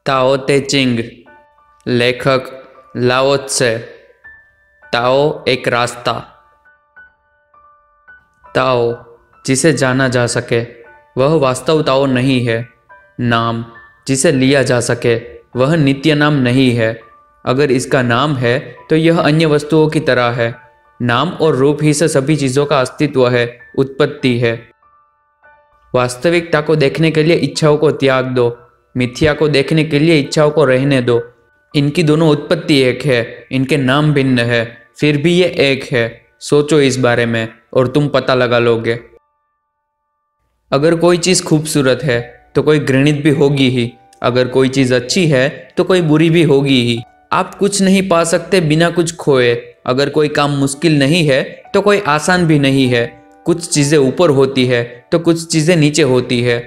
ताओ ते चिंग, लेखक लाओ त्से। ताओ एक रास्ता। ताओ जिसे जाना जा सके वह वास्तव ताओ नहीं है। नाम जिसे लिया जा सके वह नित्य नाम नहीं है। अगर इसका नाम है तो यह अन्य वस्तुओं की तरह है। नाम और रूप ही से सभी चीज़ों का अस्तित्व है, उत्पत्ति है। वास्तविकता को देखने के लिए इच्छाओं को त्याग दो, मिथ्या को देखने के लिए इच्छाओं को रहने दो। इनकी दोनों उत्पत्ति एक है, इनके नाम भिन्न है, फिर भी ये एक है। सोचो इस बारे में और तुम पता लगा लोगे। अगर कोई चीज़ खूबसूरत है तो कोई घृणित भी होगी ही। अगर कोई चीज़ अच्छी है तो कोई बुरी भी होगी ही। आप कुछ नहीं पा सकते बिना कुछ खोए। अगर कोई काम मुश्किल नहीं है तो कोई आसान भी नहीं है। कुछ चीज़ें ऊपर होती है तो कुछ चीज़ें नीचे होती है।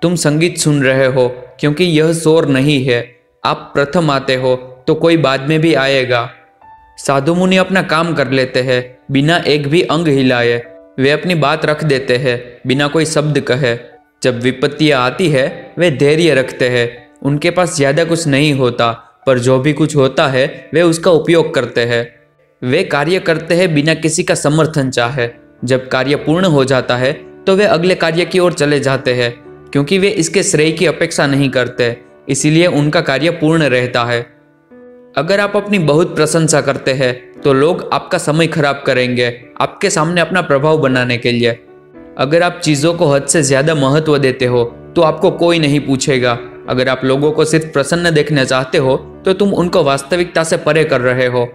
तुम संगीत सुन रहे हो क्योंकि यह शोर नहीं है। आप प्रथम आते हो तो कोई बाद में भी आएगा। साधु मुनि अपना काम कर लेते हैं बिना एक भी अंग हिलाए। वे अपनी बात रख देते हैं बिना कोई शब्द कहे। जब विपत्तियाँ आती है वे धैर्य रखते हैं। उनके पास ज़्यादा कुछ नहीं होता, पर जो भी कुछ होता है वे उसका उपयोग करते हैं। वे कार्य करते हैं बिना किसी का समर्थन चाहे। जब कार्य पूर्ण हो जाता है तो वे अगले कार्य की ओर चले जाते हैं, क्योंकि वे इसके श्रेय की अपेक्षा नहीं करते, इसीलिए उनका कार्य पूर्ण रहता है। अगर आप अपनी बहुत प्रशंसा करते हैं तो लोग आपका समय खराब करेंगे आपके सामने अपना प्रभाव बनाने के लिए। अगर आप चीज़ों को हद से ज़्यादा महत्व देते हो तो आपको कोई नहीं पूछेगा। अगर आप लोगों को सिर्फ प्रसन्न देखना चाहते हो तो तुम उनको वास्तविकता से परे कर रहे हो।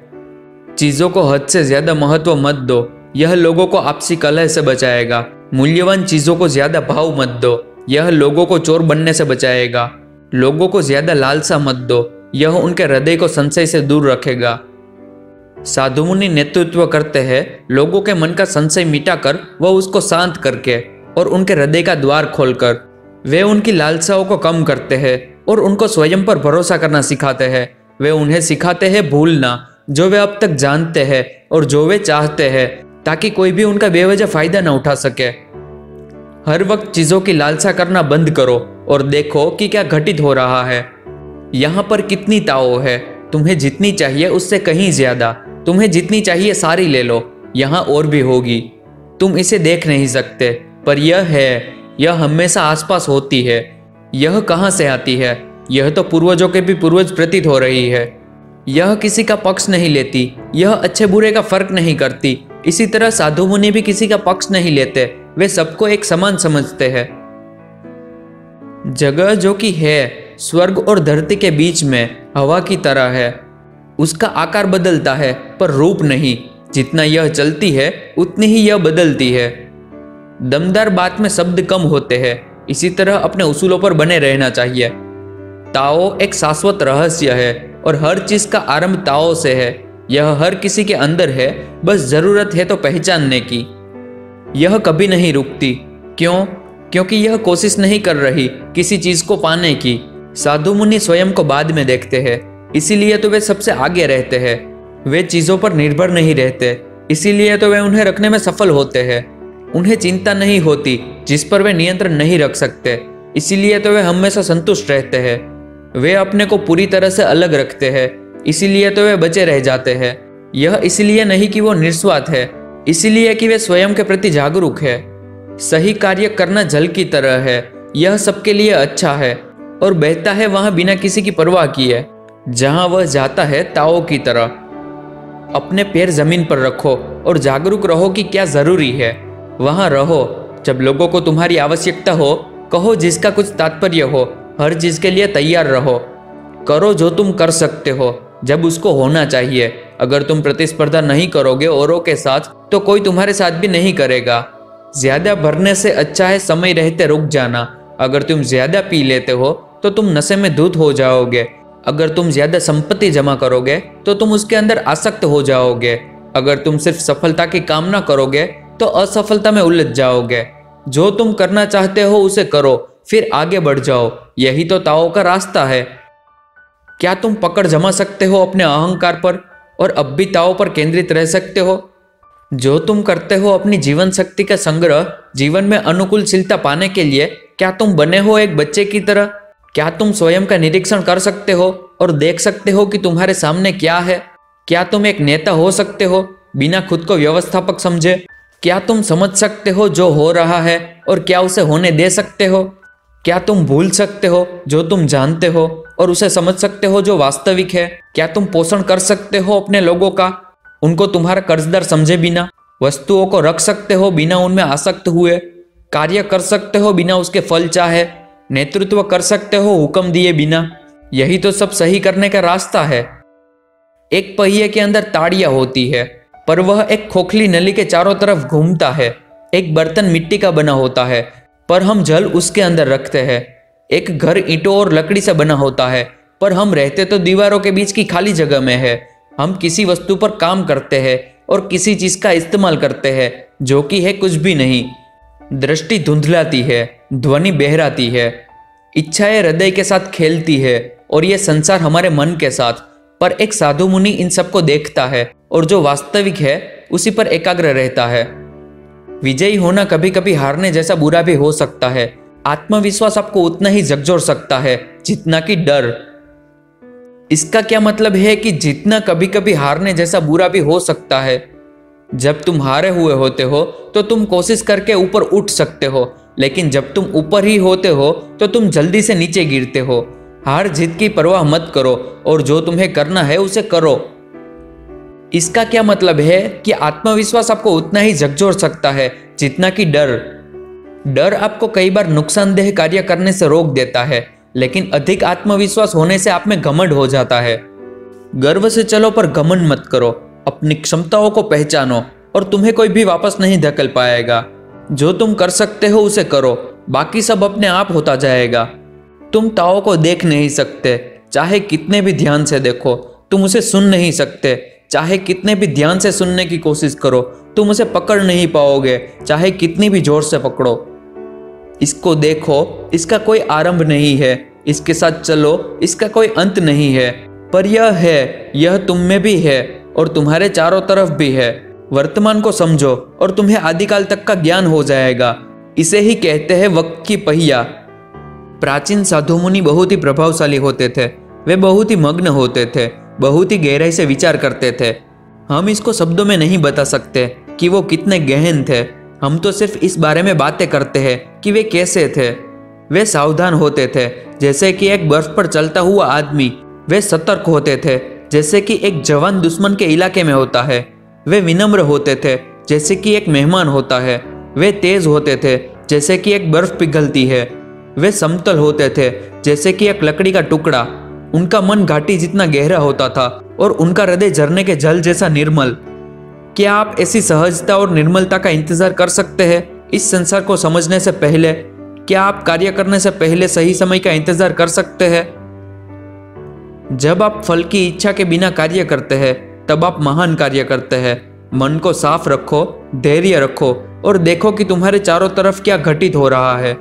चीज़ों को हद से ज़्यादा महत्व मत दो, यह लोगों को आपसी कलह से बचाएगा। मूल्यवान चीज़ों को ज़्यादा भाव मत दो, यह लोगों को चोर बनने से बचाएगा। लोगों को ज़्यादा लालसा मत दो, यह उनके हृदय को संशय से दूर रखेगा। साधु मुनि नेतृत्व करते हैं लोगों के मन का संशय मिटाकर, वह उसको शांत करके और उनके हृदय का द्वार खोलकर। वे उनकी लालसाओं को कम करते हैं और उनको स्वयं पर भरोसा करना सिखाते हैं। वे उन्हें सिखाते हैं भूलना जो वे अब तक जानते हैं और जो वे चाहते हैं, ताकि कोई भी उनका बेवजह फायदा न उठा सके। हर वक्त चीज़ों की लालसा करना बंद करो और देखो कि क्या घटित हो रहा है। यहाँ पर कितनी ताओ है, तुम्हें जितनी चाहिए उससे कहीं ज्यादा। तुम्हें जितनी चाहिए सारी ले लो, यहाँ और भी होगी। तुम इसे देख नहीं सकते, पर यह है, यह हमेशा आसपास होती है। यह कहाँ से आती है? यह तो पूर्वजों के भी पूर्वज प्रतीत हो रही है। यह किसी का पक्ष नहीं लेती, यह अच्छे बुरे का फर्क नहीं करती। इसी तरह साधु मुनि भी किसी का पक्ष नहीं लेते, वे सबको एक समान समझते हैं। जगह जो कि है स्वर्ग और धरती के बीच में हवा की तरह है। उसका आकार बदलता है पर रूप नहीं। जितना यह चलती है उतनी ही यह बदलती है। दमदार बात में शब्द कम होते हैं, इसी तरह अपने उसूलों पर बने रहना चाहिए। ताओ एक शाश्वत रहस्य है और हर चीज का आरंभ ताओ से है। यह हर किसी के अंदर है, बस जरूरत है तो पहचानने की। यह कभी नहीं रुकती। क्यों? क्योंकि यह कोशिश नहीं कर रही किसी चीज को पाने की। साधु मुनि स्वयं को बाद में देखते हैं, इसीलिए तो वे सबसे आगे रहते हैं। वे चीजों पर निर्भर नहीं रहते, इसीलिए तो वे उन्हें रखने में सफल होते हैं। उन्हें चिंता नहीं होती जिस पर वे नियंत्रण नहीं रख सकते, इसीलिए तो वे हमेशा संतुष्ट रहते हैं। वे अपने को पूरी तरह से अलग रखते हैं, इसीलिए तो वे बचे रह जाते हैं। यह इसलिए नहीं कि वो निस्वार्थ है, इसीलिए कि वे स्वयं के प्रति जागरूक है। सही कार्य करना जल की तरह है, यह सबके लिए अच्छा है और बहता है वहां बिना किसी की परवाह किए। जहां वह जाता है ताओ की तरह। अपने पैर जमीन पर रखो और जागरूक रहो कि क्या जरूरी है, वहां रहो। जब लोगों को तुम्हारी आवश्यकता हो, कहो जिसका कुछ तात्पर्य हो। हर चीज के लिए तैयार रहो। करो जो तुम कर सकते हो जब उसको होना चाहिए। अगर तुम प्रतिस्पर्धा नहीं करोगे औरों के साथ तो कोई तुम्हारे साथ भी नहीं करेगा। ज्यादा भरने से अच्छा है समय रहते रुक जाना। अगर तुम ज्यादा पी लेते हो तो तुम नशे में धुत हो जाओगे। अगर तुम ज्यादा संपत्ति जमा करोगे तो तुम उसके अंदर आसक्त हो जाओगे। अगर तुम सिर्फ सफलता की कामना करोगे तो असफलता में उलझ जाओगे। जो तुम करना चाहते हो उसे करो, फिर आगे बढ़ जाओ। यही तो ताओ का रास्ता है। क्या तुम पकड़ जमा सकते हो अपने अहंकार पर और अब भी ताओ पर केंद्रित रह सकते हो? जो तुम करते हो अपनी जीवन शक्ति का संग्रह जीवन में अनुकूलशीलता पाने के लिए, क्या तुम बने हो एक बच्चे की तरह? क्या तुम स्वयं का निरीक्षण कर सकते हो और देख सकते हो कि तुम्हारे सामने क्या है? क्या तुम एक नेता हो सकते हो बिना खुद को व्यवस्थापक समझे? क्या तुम समझ सकते हो जो हो रहा है और क्या उसे होने दे सकते हो? क्या तुम भूल सकते हो जो तुम जानते हो और उसे समझ सकते हो जो वास्तविक है? क्या तुम पोषण कर सकते हो अपने लोगों का, उनको तुम्हारा कर्जदार समझे बिना? वस्तुओं को रख सकते हो बिना उनमें आसक्त हुए? कार्य कर सकते हो बिना उसके फल चाहे? नेतृत्व कर सकते हो हुक्म दिए बिना? यही तो सब सही करने का रास्ता है। एक पहिए के अंदर ताड़ियां होती है, पर वह एक खोखली नली के चारों तरफ घूमता है। एक बर्तन मिट्टी का बना होता है, पर हम जल उसके अंदर रखते हैं। एक घर ईंटों और लकड़ी से बना होता है, पर हम रहते तो दीवारों के बीच की खाली जगह में है। हम किसी वस्तु पर काम करते हैं और किसी चीज का इस्तेमाल करते हैं जो कि है कुछ भी नहीं। दृष्टि धुंधलाती है, ध्वनि बहराती है, इच्छाएं हृदय के साथ खेलती है और यह संसार हमारे मन के साथ। पर एक साधु मुनि इन सबको देखता है और जो वास्तविक है उसी पर एकाग्र रहता है। विजयी होना कभी कभी हारने जैसा बुरा भी हो सकता है। आत्मविश्वास आपको उतना ही झकझोर सकता है जितना कि डर। इसका क्या मतलब है कि जितना कभी कभी हारने जैसा बुरा भी हो सकता है। जब तुम हारे हुए होते हो तो तुम कोशिश करके ऊपर उठ सकते हो, लेकिन जब तुम ऊपर ही होते हो तो तुम जल्दी से नीचे गिरते हो। हार जीत की परवाह मत करो और जो तुम्हें करना है उसे करो। इसका क्या मतलब है कि आत्मविश्वास आपको उतना ही झकझोर सकता है जितना कि डर। डर आपको कई बार नुकसानदेह कार्य करने से रोक देता है, लेकिन अधिक आत्मविश्वास होने से आप में घमंड हो जाता है। गर्व से चलो पर घमंड मत करो। अपनी क्षमताओं को पहचानो और तुम्हें कोई भी वापस नहीं धकेल पाएगा। जो तुम कर सकते हो उसे करो, बाकी सब अपने आप होता जाएगा। तुम ताओ को देख नहीं सकते, चाहे कितने भी ध्यान से देखो। तुम उसे सुन नहीं सकते, चाहे कितने भी ध्यान से सुनने की कोशिश करो। तुम उसे पकड़ नहीं पाओगे, चाहे कितनी भी जोर से पकड़ो। इसको देखो, इसका कोई आरंभ नहीं है। इसके साथ चलो, इसका कोई अंत नहीं है। पर यह है, यह तुम में भी है और तुम्हारे चारों तरफ भी है। वर्तमान को समझो और तुम्हें आदिकाल तक का ज्ञान हो जाएगा। इसे ही कहते हैं वक्त की पहिया। प्राचीन साधु मुनि बहुत ही प्रभावशाली होते थे। वे बहुत ही मग्न होते थे, बहुत ही गहराई से विचार करते थे। हम इसको शब्दों में नहीं बता सकते कि वो कितने गहन थे। हम तो सिर्फ इस बारे में बातें करते हैं कि वे कैसे थे। वे सावधान होते थे जैसे कि एक बर्फ पर चलता हुआ आदमी। वे सतर्क होते थे जैसे कि एक जवान दुश्मन के इलाके में होता है। वे विनम्र होते थे जैसे कि एक मेहमान होता है। वे तेज होते थे जैसे कि एक बर्फ पिघलती है। वे समतल होते थे जैसे कि एक लकड़ी का टुकड़ा। उनका मन घाटी जितना गहरा होता था और उनका हृदय झरने के जल जैसा निर्मल। क्या आप ऐसी सहजता और निर्मलता का इंतजार कर सकते हैं इस संसार को समझने से पहले? क्या आप कार्य करने से पहले सही समय का इंतजार कर सकते हैं? जब आप फल की इच्छा के बिना कार्य करते हैं तब आप महान कार्य करते हैं। मन को साफ रखो, धैर्य रखो और देखो कि तुम्हारे चारों तरफ क्या घटित हो रहा है।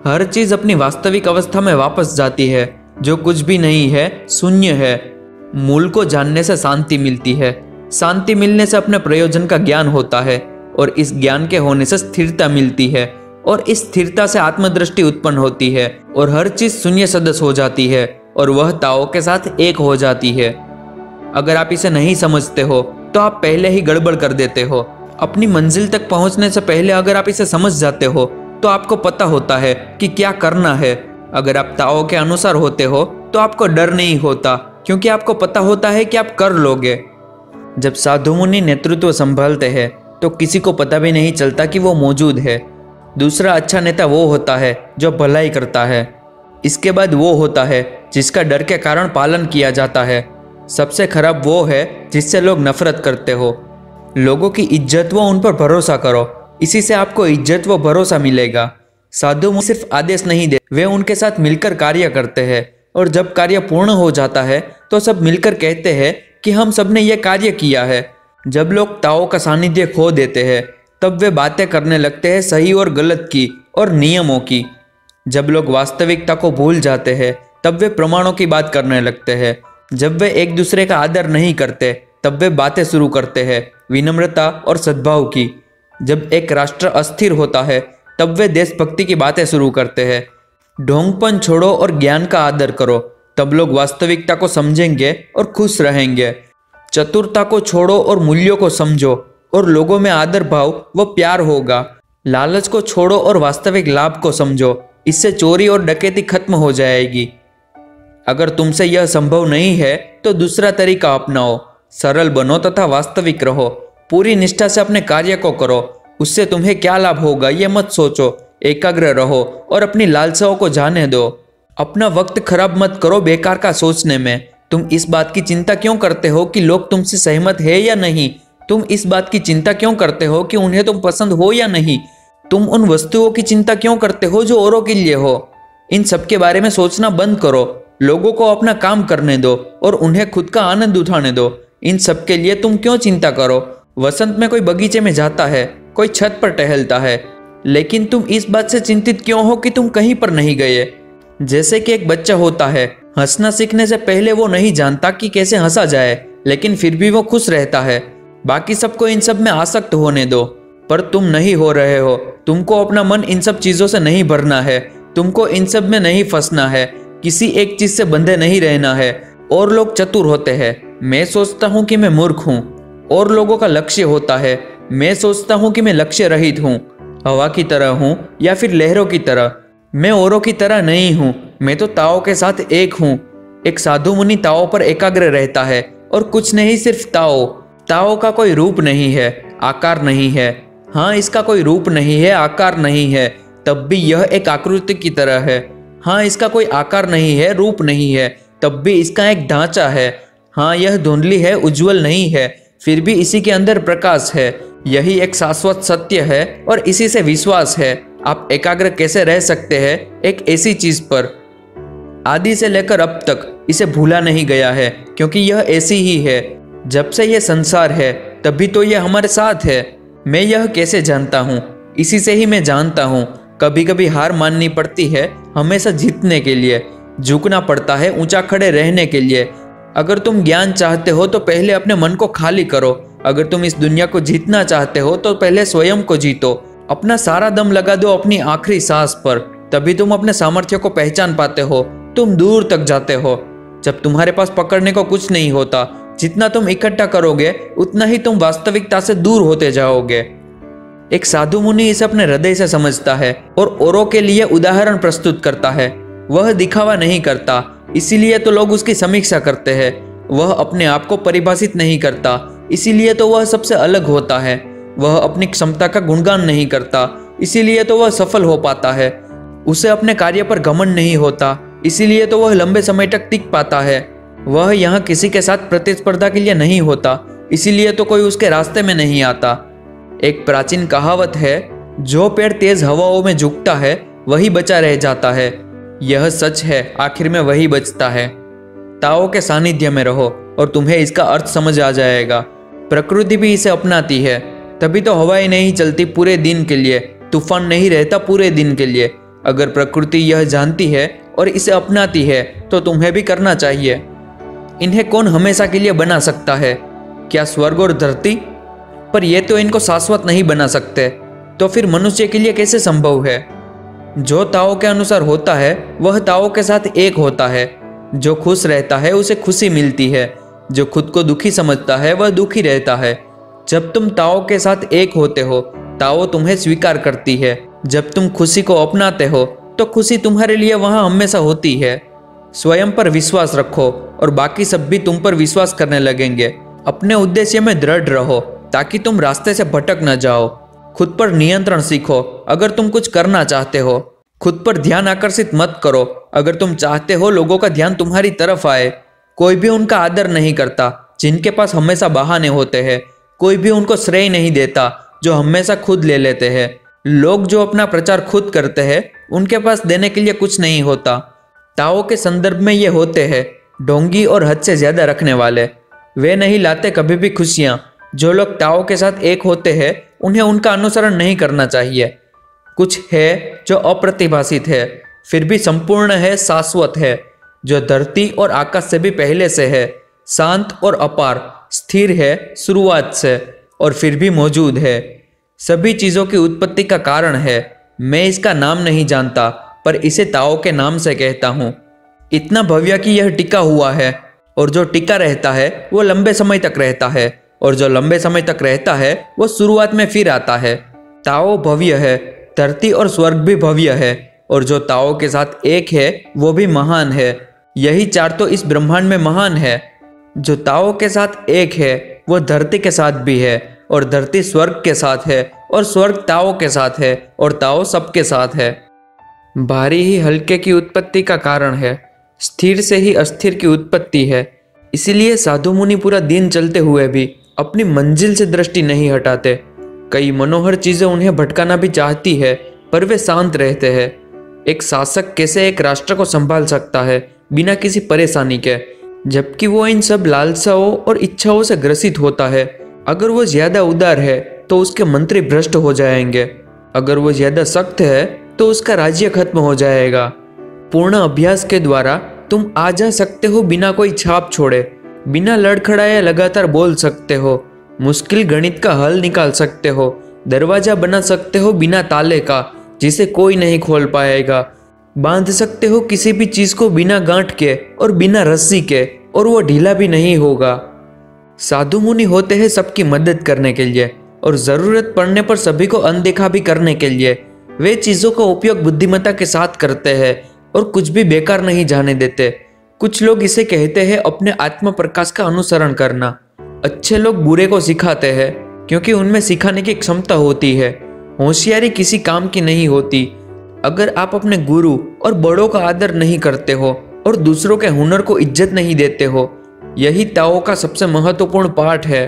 हर चीज अपनी वास्तविक अवस्था में वापस जाती है। जो कुछ भी नहीं है शून्य है। मूल को जानने से शांति मिलती है। शांति मिलने से अपने प्रयोजन का ज्ञान होता है और इस ज्ञान के होने से स्थिरता मिलती है और इस स्थिरता से आत्मदृष्टि उत्पन्न होती है और हर चीज शून्य सदस्य हो जाती है और वह ताओ के साथ एक हो जाती है। अगर आप इसे नहीं समझते हो तो आप पहले ही गड़बड़ कर देते हो। अपनी मंजिल तक पहुंचने से पहले अगर आप इसे समझ जाते हो तो आपको पता होता है कि क्या करना है। अगर आप ताओ के अनुसार होते हो तो आपको डर नहीं होता, क्योंकि आपको पता होता है कि आप कर लोगे। जब साधु मुनि नेतृत्व संभालते हैं तो किसी को पता भी नहीं चलता कि वो मौजूद है। दूसरा अच्छा नेता वो होता है जो भलाई करता है। इसके बाद वो होता है जिसका डर के कारण पालन किया जाता है। सबसे खराब वो है जिससे लोग नफरत करते हो। लोगों की इज्जत व उन पर भरोसा करो, इसी से आपको इज्जत व भरोसा मिलेगा। साधु मुनि सिर्फ आदेश नहीं दे, वे उनके साथ मिलकर कार्य करते हैं और जब कार्य पूर्ण हो जाता है तो सब मिलकर कहते हैं कि हम सब ने यह कार्य किया है। जब लोग ताओ का सानिध्य खो देते हैं तब वे बातें करने लगते हैं सही और गलत की और नियमों की। जब लोग वास्तविकता को भूल जाते हैं तब वे प्रमाणों की बात करने लगते हैं। जब वे एक दूसरे का आदर नहीं करते तब वे बातें शुरू करते हैं विनम्रता और सद्भाव की। जब एक राष्ट्र अस्थिर होता है तब वे देशभक्ति की बातें शुरू करते हैं। ढोंगपन छोड़ो और ज्ञान का आदर करो, तब लोग वास्तविकता को समझेंगे और खुश रहेंगे। चतुरता को छोड़ो और मूल्यों को समझो, और लोगों में आदर भाव व प्यार होगा। लालच को छोड़ो और वास्तविक लाभ को समझो, इससे चोरी और डकैती खत्म हो जाएगी। अगर तुमसे यह संभव नहीं है तो दूसरा तरीका अपनाओ। सरल बनो तथा वास्तविक रहो। पूरी निष्ठा से अपने कार्य को करो। उससे तुम्हें क्या लाभ होगा ये मत सोचो। एकाग्र रहो और अपनी लालसाओं को जाने दो। अपना वक्त खराब मत करो बेकार का सोचने में। तुम इस बात की चिंता क्यों करते हो कि लोग तुमसे सहमत है या नहीं? तुम इस बात की चिंता क्यों करते हो कि उन्हें तुम पसंद हो या नहीं? तुम उन वस्तुओं की चिंता क्यों करते हो जो औरों के लिए हो? इन सब के बारे में सोचना बंद करो। लोगों को अपना काम करने दो और उन्हें खुद का आनंद उठाने दो। इन सब के लिए तुम क्यों चिंता करो? वसंत में कोई बगीचे में जाता है, कोई छत पर टहलता है, लेकिन तुम इस बात से चिंतित क्यों हो कि तुम कहीं पर नहीं गए? जैसे कि एक बच्चा होता है, हंसना सीखने से पहले वो नहीं जानता कि कैसे हंसा जाए, लेकिन फिर भी वो खुश रहता है। बाकी सबको इन सब में आसक्त होने दो, पर तुम नहीं हो रहे हो। तुमको अपना मन इन सब चीजों से नहीं भरना है। तुमको इन सब में नहीं फंसना है। किसी एक चीज से बंधे नहीं रहना है। और लोग चतुर होते हैं, मैं सोचता हूँ कि मैं मूर्ख हूँ। और लोगों का लक्ष्य होता है, मैं सोचता हूँ कि मैं लक्ष्य रहित हूँ। हवा की तरह हूँ या फिर लहरों की तरह। मैं औरों की तरह नहीं हूँ, मैं तो ताओ के साथ एक हूँ। एक साधु मुनि ताओ पर एकाग्र रहता है, और कुछ नहीं, सिर्फ ताओ। ताओ का कोई रूप नहीं है, आकार नहीं है। हाँ, इसका कोई रूप नहीं है, आकार नहीं है, तब भी यह एक आकृति की तरह है। हाँ, इसका कोई आकार नहीं है, रूप नहीं है, तब भी इसका एक ढांचा है। हाँ, यह धुंधली है, उज्जवल नहीं है, फिर भी इसी के अंदर प्रकाश है। यही एक शाश्वत सत्य है और इसी से विश्वास है। आप एकाग्र कैसे रह सकते हैं एक ऐसी चीज पर? आदि से लेकर अब तक इसे भूला नहीं गया है, क्योंकि यह ऐसी ही है। जब से यह संसार है तभी तो यह हमारे साथ है। मैं यह कैसे जानता हूँ? इसी से ही मैं जानता हूँ। कभी कभी हार माननी पड़ती है, हमेशा जीतने के लिए झुकना पड़ता है, ऊंचा खड़े रहने के लिए। अगर तुम ज्ञान चाहते हो तो पहले अपने मन को खाली करो। अगर तुम इस दुनिया को जीतना चाहते हो तो पहले स्वयं को जीतो। अपना सारा दम लगा दो अपनी आखिरी सांस पर, तभी तुम अपने सामर्थ्य को पहचान पाते हो। तुम दूर तक जाते हो। जब तुम्हारे पास पकड़ने को कुछ नहीं होता, जितना तुम इकट्ठा करोगे उतना ही तुम वास्तविकता से दूर होते जाओगे। एक साधु मुनि इसे अपने हृदय से समझता है और औरों के लिए उदाहरण प्रस्तुत करता है। वह दिखावा नहीं करता, इसीलिए तो लोग उसकी समीक्षा करते हैं। वह अपने आप को परिभाषित नहीं करता, इसीलिए तो वह सबसे अलग होता है। वह अपनी क्षमता का गुणगान नहीं करता, इसीलिए तो वह सफल हो पाता है। उसे अपने कार्य पर घमंड नहीं होता, इसीलिए तो वह लंबे समय तक टिक पाता है। वह यहाँ किसी के साथ प्रतिस्पर्धा के लिए नहीं होता, इसीलिए तो कोई उसके रास्ते में नहीं आता। एक प्राचीन कहावत है, जो पेड़ तेज हवाओं में झुकता है वही बचा रह जाता है। यह सच है, आखिर में वही बचता है। ताओ के सानिध्य में रहो और तुम्हें इसका अर्थ समझ आ जाएगा। प्रकृति भी इसे अपनाती है, तभी तो हवाएं नहीं चलती पूरे दिन के लिए, तूफान नहीं रहता पूरे दिन के लिए। अगर प्रकृति यह जानती है और इसे अपनाती है तो तुम्हें भी करना चाहिए। इन्हें कौन हमेशा के लिए बना सकता है? क्या स्वर्ग और धरती? पर ये तो इनको शाश्वत नहीं बना सकते, तो फिर मनुष्य के लिए कैसे संभव है? जो ताओ के अनुसार होता है वह ताओ के साथ एक होता है। जो खुश रहता है उसे खुशी मिलती है, जो खुद को दुखी समझता है वह दुखी रहता है। जब तुम ताओ के साथ एक होते हो, ताओ तुम्हें स्वीकार करती है। जब तुम खुशी को अपनाते हो तो खुशी तुम्हारे लिए वहां हमेशा होती है। स्वयं पर विश्वास रखो और बाकी सब भी तुम पर विश्वास करने लगेंगे। अपने उद्देश्य में दृढ़ रहो ताकि तुम रास्ते से भटक न जाओ। खुद पर नियंत्रण सीखो अगर तुम कुछ करना चाहते हो। खुद पर ध्यान आकर्षित मत करो अगर तुम चाहते हो लोगों का ध्यान तुम्हारी तरफ आए। कोई भी उनका आदर नहीं करता जिनके पास हमेशा बहाने होते हैं। कोई भी उनको श्रेय नहीं देता जो हमेशा खुद ले लेते हैं। लोग जो अपना प्रचार खुद करते हैं उनके पास देने के लिए कुछ नहीं होता। ताओ के संदर्भ में ये होते हैं ढोंगी और हद से ज्यादा रखने वाले। वे नहीं लाते कभी भी खुशियां। जो लोग ताओ के साथ एक होते हैं उन्हें उनका अनुसरण नहीं करना चाहिए। कुछ है जो अप्रतिभाषित है, फिर भी संपूर्ण है, शाश्वत है, जो धरती और आकाश से भी पहले से है, शांत और अपार, स्थिर है शुरुआत से और फिर भी मौजूद है। सभी चीजों की उत्पत्ति का कारण है। मैं इसका नाम नहीं जानता, पर इसे ताओ के नाम से कहता हूँ। इतना भव्य कि यह टिका हुआ है, और जो टिका रहता है वो लंबे समय तक रहता है, और जो लंबे समय तक रहता है वो शुरुआत में फिर आता है। ताओ भव्य है, धरती और स्वर्ग भी भव्य है, और जो ताओ के साथ एक है वो भी महान है। यही चार तो इस ब्रह्मांड में महान है। जो ताओ के साथ एक है वो धरती के साथ भी है, और धरती स्वर्ग के साथ है, और स्वर्ग ताओ के साथ है, और ताओ सबके साथ है। भारी ही हल्के की उत्पत्ति का कारण है, स्थिर से ही अस्थिर की उत्पत्ति है। इसीलिए साधु मुनि पूरा दिन चलते हुए भी अपनी मंजिल से दृष्टि नहीं हटाते। कई मनोहर चीजें उन्हें भटकाना भी चाहती है, पर वे शांत रहते हैं। एक शासक कैसे एक राष्ट्र को संभाल सकता है बिना किसी परेशानी के, जबकि वो इन सब लालसाओं और इच्छाओं से ग्रसित होता है। अगर वो ज्यादा उदार है तो उसके मंत्री भ्रष्ट हो जाएंगे, अगर वो ज्यादा सख्त है तो उसका राज्य खत्म हो जाएगा। पूर्ण अभ्यास के द्वारा तुम आ जा सकते हो बिना कोई छाप छोड़े, बिना लड़खड़ाए लगातार बोल सकते हो, मुश्किल गणित का हल निकाल सकते हो, दरवाजा बना सकते हो बिना ताले का जिसे कोई नहीं खोल पाएगा, बांध सकते हो किसी भी चीज को बिना गांठ के और बिना रस्सी के, और वो ढीला भी नहीं होगा। साधु मुनि होते हैं सबकी मदद करने के लिए, और जरूरत पड़ने पर सभी को अनदेखा भी करने के लिए। वे चीजों का उपयोग बुद्धिमत्ता के साथ करते हैं और कुछ भी बेकार नहीं जाने देते। कुछ लोग इसे कहते हैं अपने आत्म प्रकाश का अनुसरण करना। अच्छे लोग बुरे को सिखाते हैं क्योंकि उनमें सिखाने की क्षमता होती है। होशियारी किसी काम की नहीं होती। अगर आप अपने गुरु और बड़ों का आदर नहीं करते हो और दूसरों के हुनर को इज्जत नहीं देते हो, यही ताओ का सबसे महत्वपूर्ण पाठ है।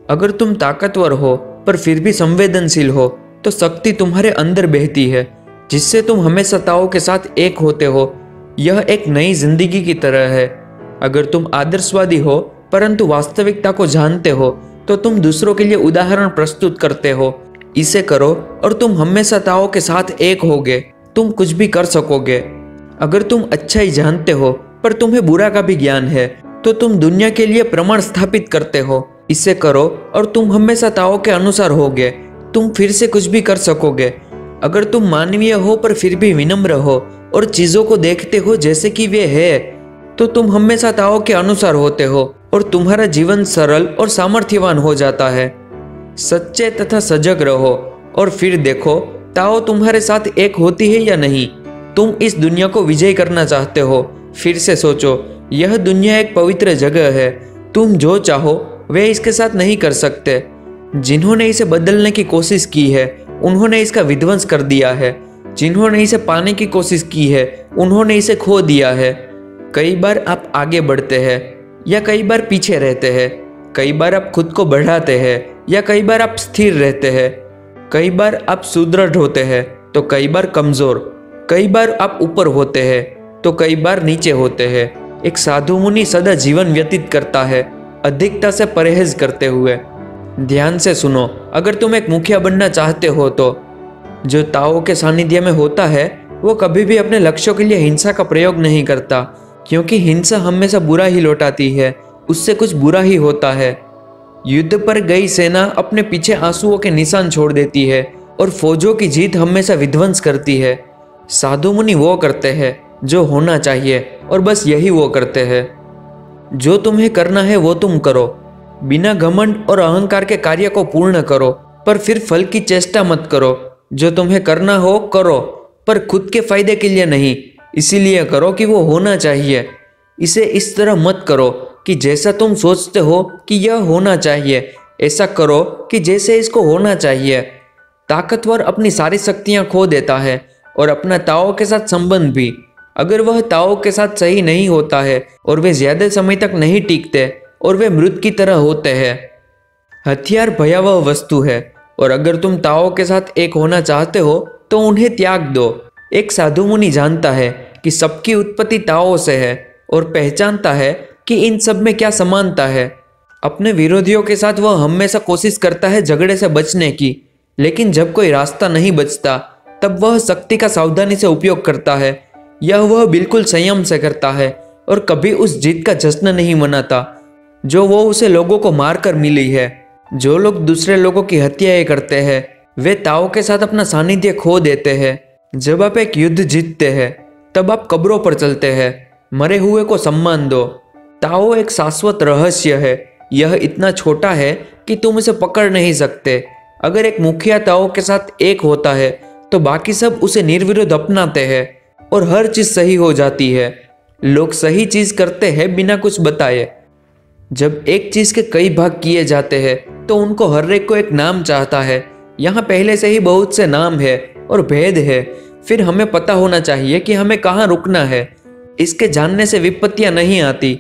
अगर तुम ताकतवर हो पर फिर भी संवेदनशील हो तो शक्ति तुम्हारे अंदर बहती है, जिससे तुम हमेशा ताओ के साथ एक होते हो। यह एक नई जिंदगी की तरह है। अगर तुम आदर्शवादी हो परंतु वास्तविकता को जानते हो तो तुम दूसरों के लिए उदाहरण प्रस्तुत करते हो। इसे करो और तुम हमेशा ताओ के साथ एक होगे। तुम कुछ भी कर सकोगे। अगर तुम अच्छाई जानते हो पर तुम्हें बुरा का भी ज्ञान है तो तुम दुनिया के लिए प्रमाण स्थापित करते हो। इसे करो और तुम हमेशा ताओ के अनुसार होगे। तुम फिर से कुछ भी कर सकोगे। अगर तुम मानवीय हो पर फिर भी विनम्र हो और चीजों को देखते हो जैसे कि वे है, तो तुम हमेशा ताओ के अनुसार होते हो और तुम्हारा जीवन सरल और सामर्थ्यवान हो जाता है। सच्चे तथा सजग रहो और फिर देखो ताओ तुम्हारे साथ एक होती है या नहीं। तुम इस दुनिया को विजय करना चाहते हो, फिर से सोचो, यह दुनिया एक पवित्र जगह है। तुम जो चाहो वे इसके साथ नहीं कर सकते। जिन्होंने इसे बदलने की कोशिश की है उन्होंने इसका विध्वंस कर दिया है। जिन्होंने इसे पाने की कोशिश की है उन्होंने इसे खो दिया है। कई बार आप आगे बढ़ते हैं या कई बार पीछे रहते हैं। कई बार आप खुद को बढ़ाते हैं या कई बार आप स्थिर रहते हैं। कई बार आप सुदृढ़ होते हैं तो कई बार कमजोर। कई बार आप ऊपर होते हैं तो कई बार नीचे होते हैं। एक साधु मुनि सदा जीवन व्यतीत करता है, अधिकता से परहेज करते हुए। ध्यान से सुनो, अगर तुम एक मुखिया बनना चाहते हो तो जो ताओ के सानिध्य में होता है वो कभी भी अपने लक्ष्यों के लिए हिंसा का प्रयोग नहीं करता, क्योंकि हिंसा हमेशा बुरा ही लौटाती है, उससे कुछ बुरा ही होता है। युद्ध पर गई सेना अपने पीछे आंसुओं के निशान छोड़ देती है और फौजों की जीत हमेशा विध्वंस करती है। साधु मुनि वो करते हैं जो होना चाहिए और बस यही वो करते हैं। जो तुम्हें करना है वो तुम करो। बिना घमंड और अहंकार के कार्य को पूर्ण करो, पर फिर फल की चेष्टा मत करो। जो तुम्हें करना हो करो, पर खुद के फायदे के लिए नहीं, इसीलिए करो कि वो होना चाहिए। इसे इस तरह मत करो कि जैसा तुम सोचते हो कि यह होना चाहिए, ऐसा करो कि जैसे इसको होना चाहिए। ताकतवर अपनी सारी शक्तियां खो देता है और अपना ताओ के साथ संबंध भी। अगर वह ताओ के साथ सही नहीं होता है और वे ज्यादा समय तक नहीं टिकते और वे मृत की तरह होते हैं। हथियार भयावह वस्तु है और अगर तुम ताओ के साथ एक होना चाहते हो तो उन्हें त्याग दो। एक साधु मुनि जानता है कि सबकी उत्पत्ति ताओ से है और पहचानता है कि इन सब में क्या समानता है। अपने विरोधियों के साथ वह हमेशा कोशिश करता है झगड़े से बचने की, लेकिन जब कोई रास्ता नहीं बचता तब वह शक्ति का सावधानी से उपयोग करता है। यह वह बिल्कुल संयम से करता है और कभी उस जीत का जश्न नहीं मनाता जो वो उसे लोगों को मारकर मिली है। जो लोग दूसरे लोगों की हत्याएं करते हैं वे ताओ के साथ अपना सानिध्य खो देते हैं। जब आप एक युद्ध जीतते हैं तब आप कब्रों पर चलते हैं। मरे हुए को सम्मान दो। ताओ एक शाश्वत रहस्य है। यह इतना छोटा है कि तुम इसे पकड़ नहीं सकते। अगर एक मुखिया ताओ के साथ एक होता है तो बाकी सब उसे निर्विरोध अपनाते हैं और हर चीज सही हो जाती है। लोग सही चीज करते हैं बिना कुछ बताए। जब एक चीज के कई भाग किए जाते हैं तो उनको हर एक को एक नाम चाहता है। यहाँ पहले से ही बहुत से नाम है और भेद है। फिर हमें पता होना चाहिए कि हमें कहाँ रुकना है। इसके जानने से विपत्तियां नहीं आती।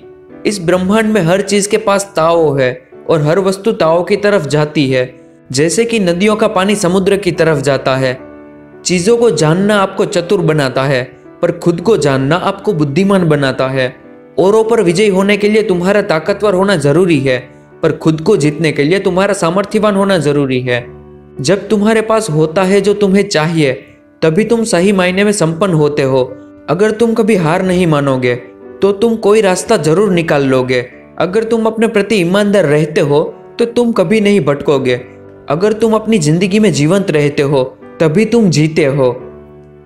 इस ब्रह्मांड में हर चीज के पास ताओ है और हर वस्तु ताओ की तरफ जाती है, जैसे कि नदियों का पानी समुद्र की तरफ जाता है। चीजों को जानना आपको चतुर बनाता है, पर खुद को जानना आपको बुद्धिमान बनाता है। औरों पर विजयी होने के लिए तुम्हारा ताकतवर होना जरूरी है, पर खुद को जीतने के लिए तुम्हारा सामर्थ्यवान होना जरूरी है। जब तुम्हारे पास होता है जो तुम्हें चाहिए, तभी तुम सही मायने में संपन्न होते हो। अगर तुम कभी हार नहीं मानोगे तो तुम कोई रास्ता जरूर निकाल लोगे। अगर तुम अपने प्रति ईमानदार रहते हो तो तुम कभी नहीं भटकोगे। अगर तुम अपनी जिंदगी में जीवंत रहते हो तभी तुम जीते हो।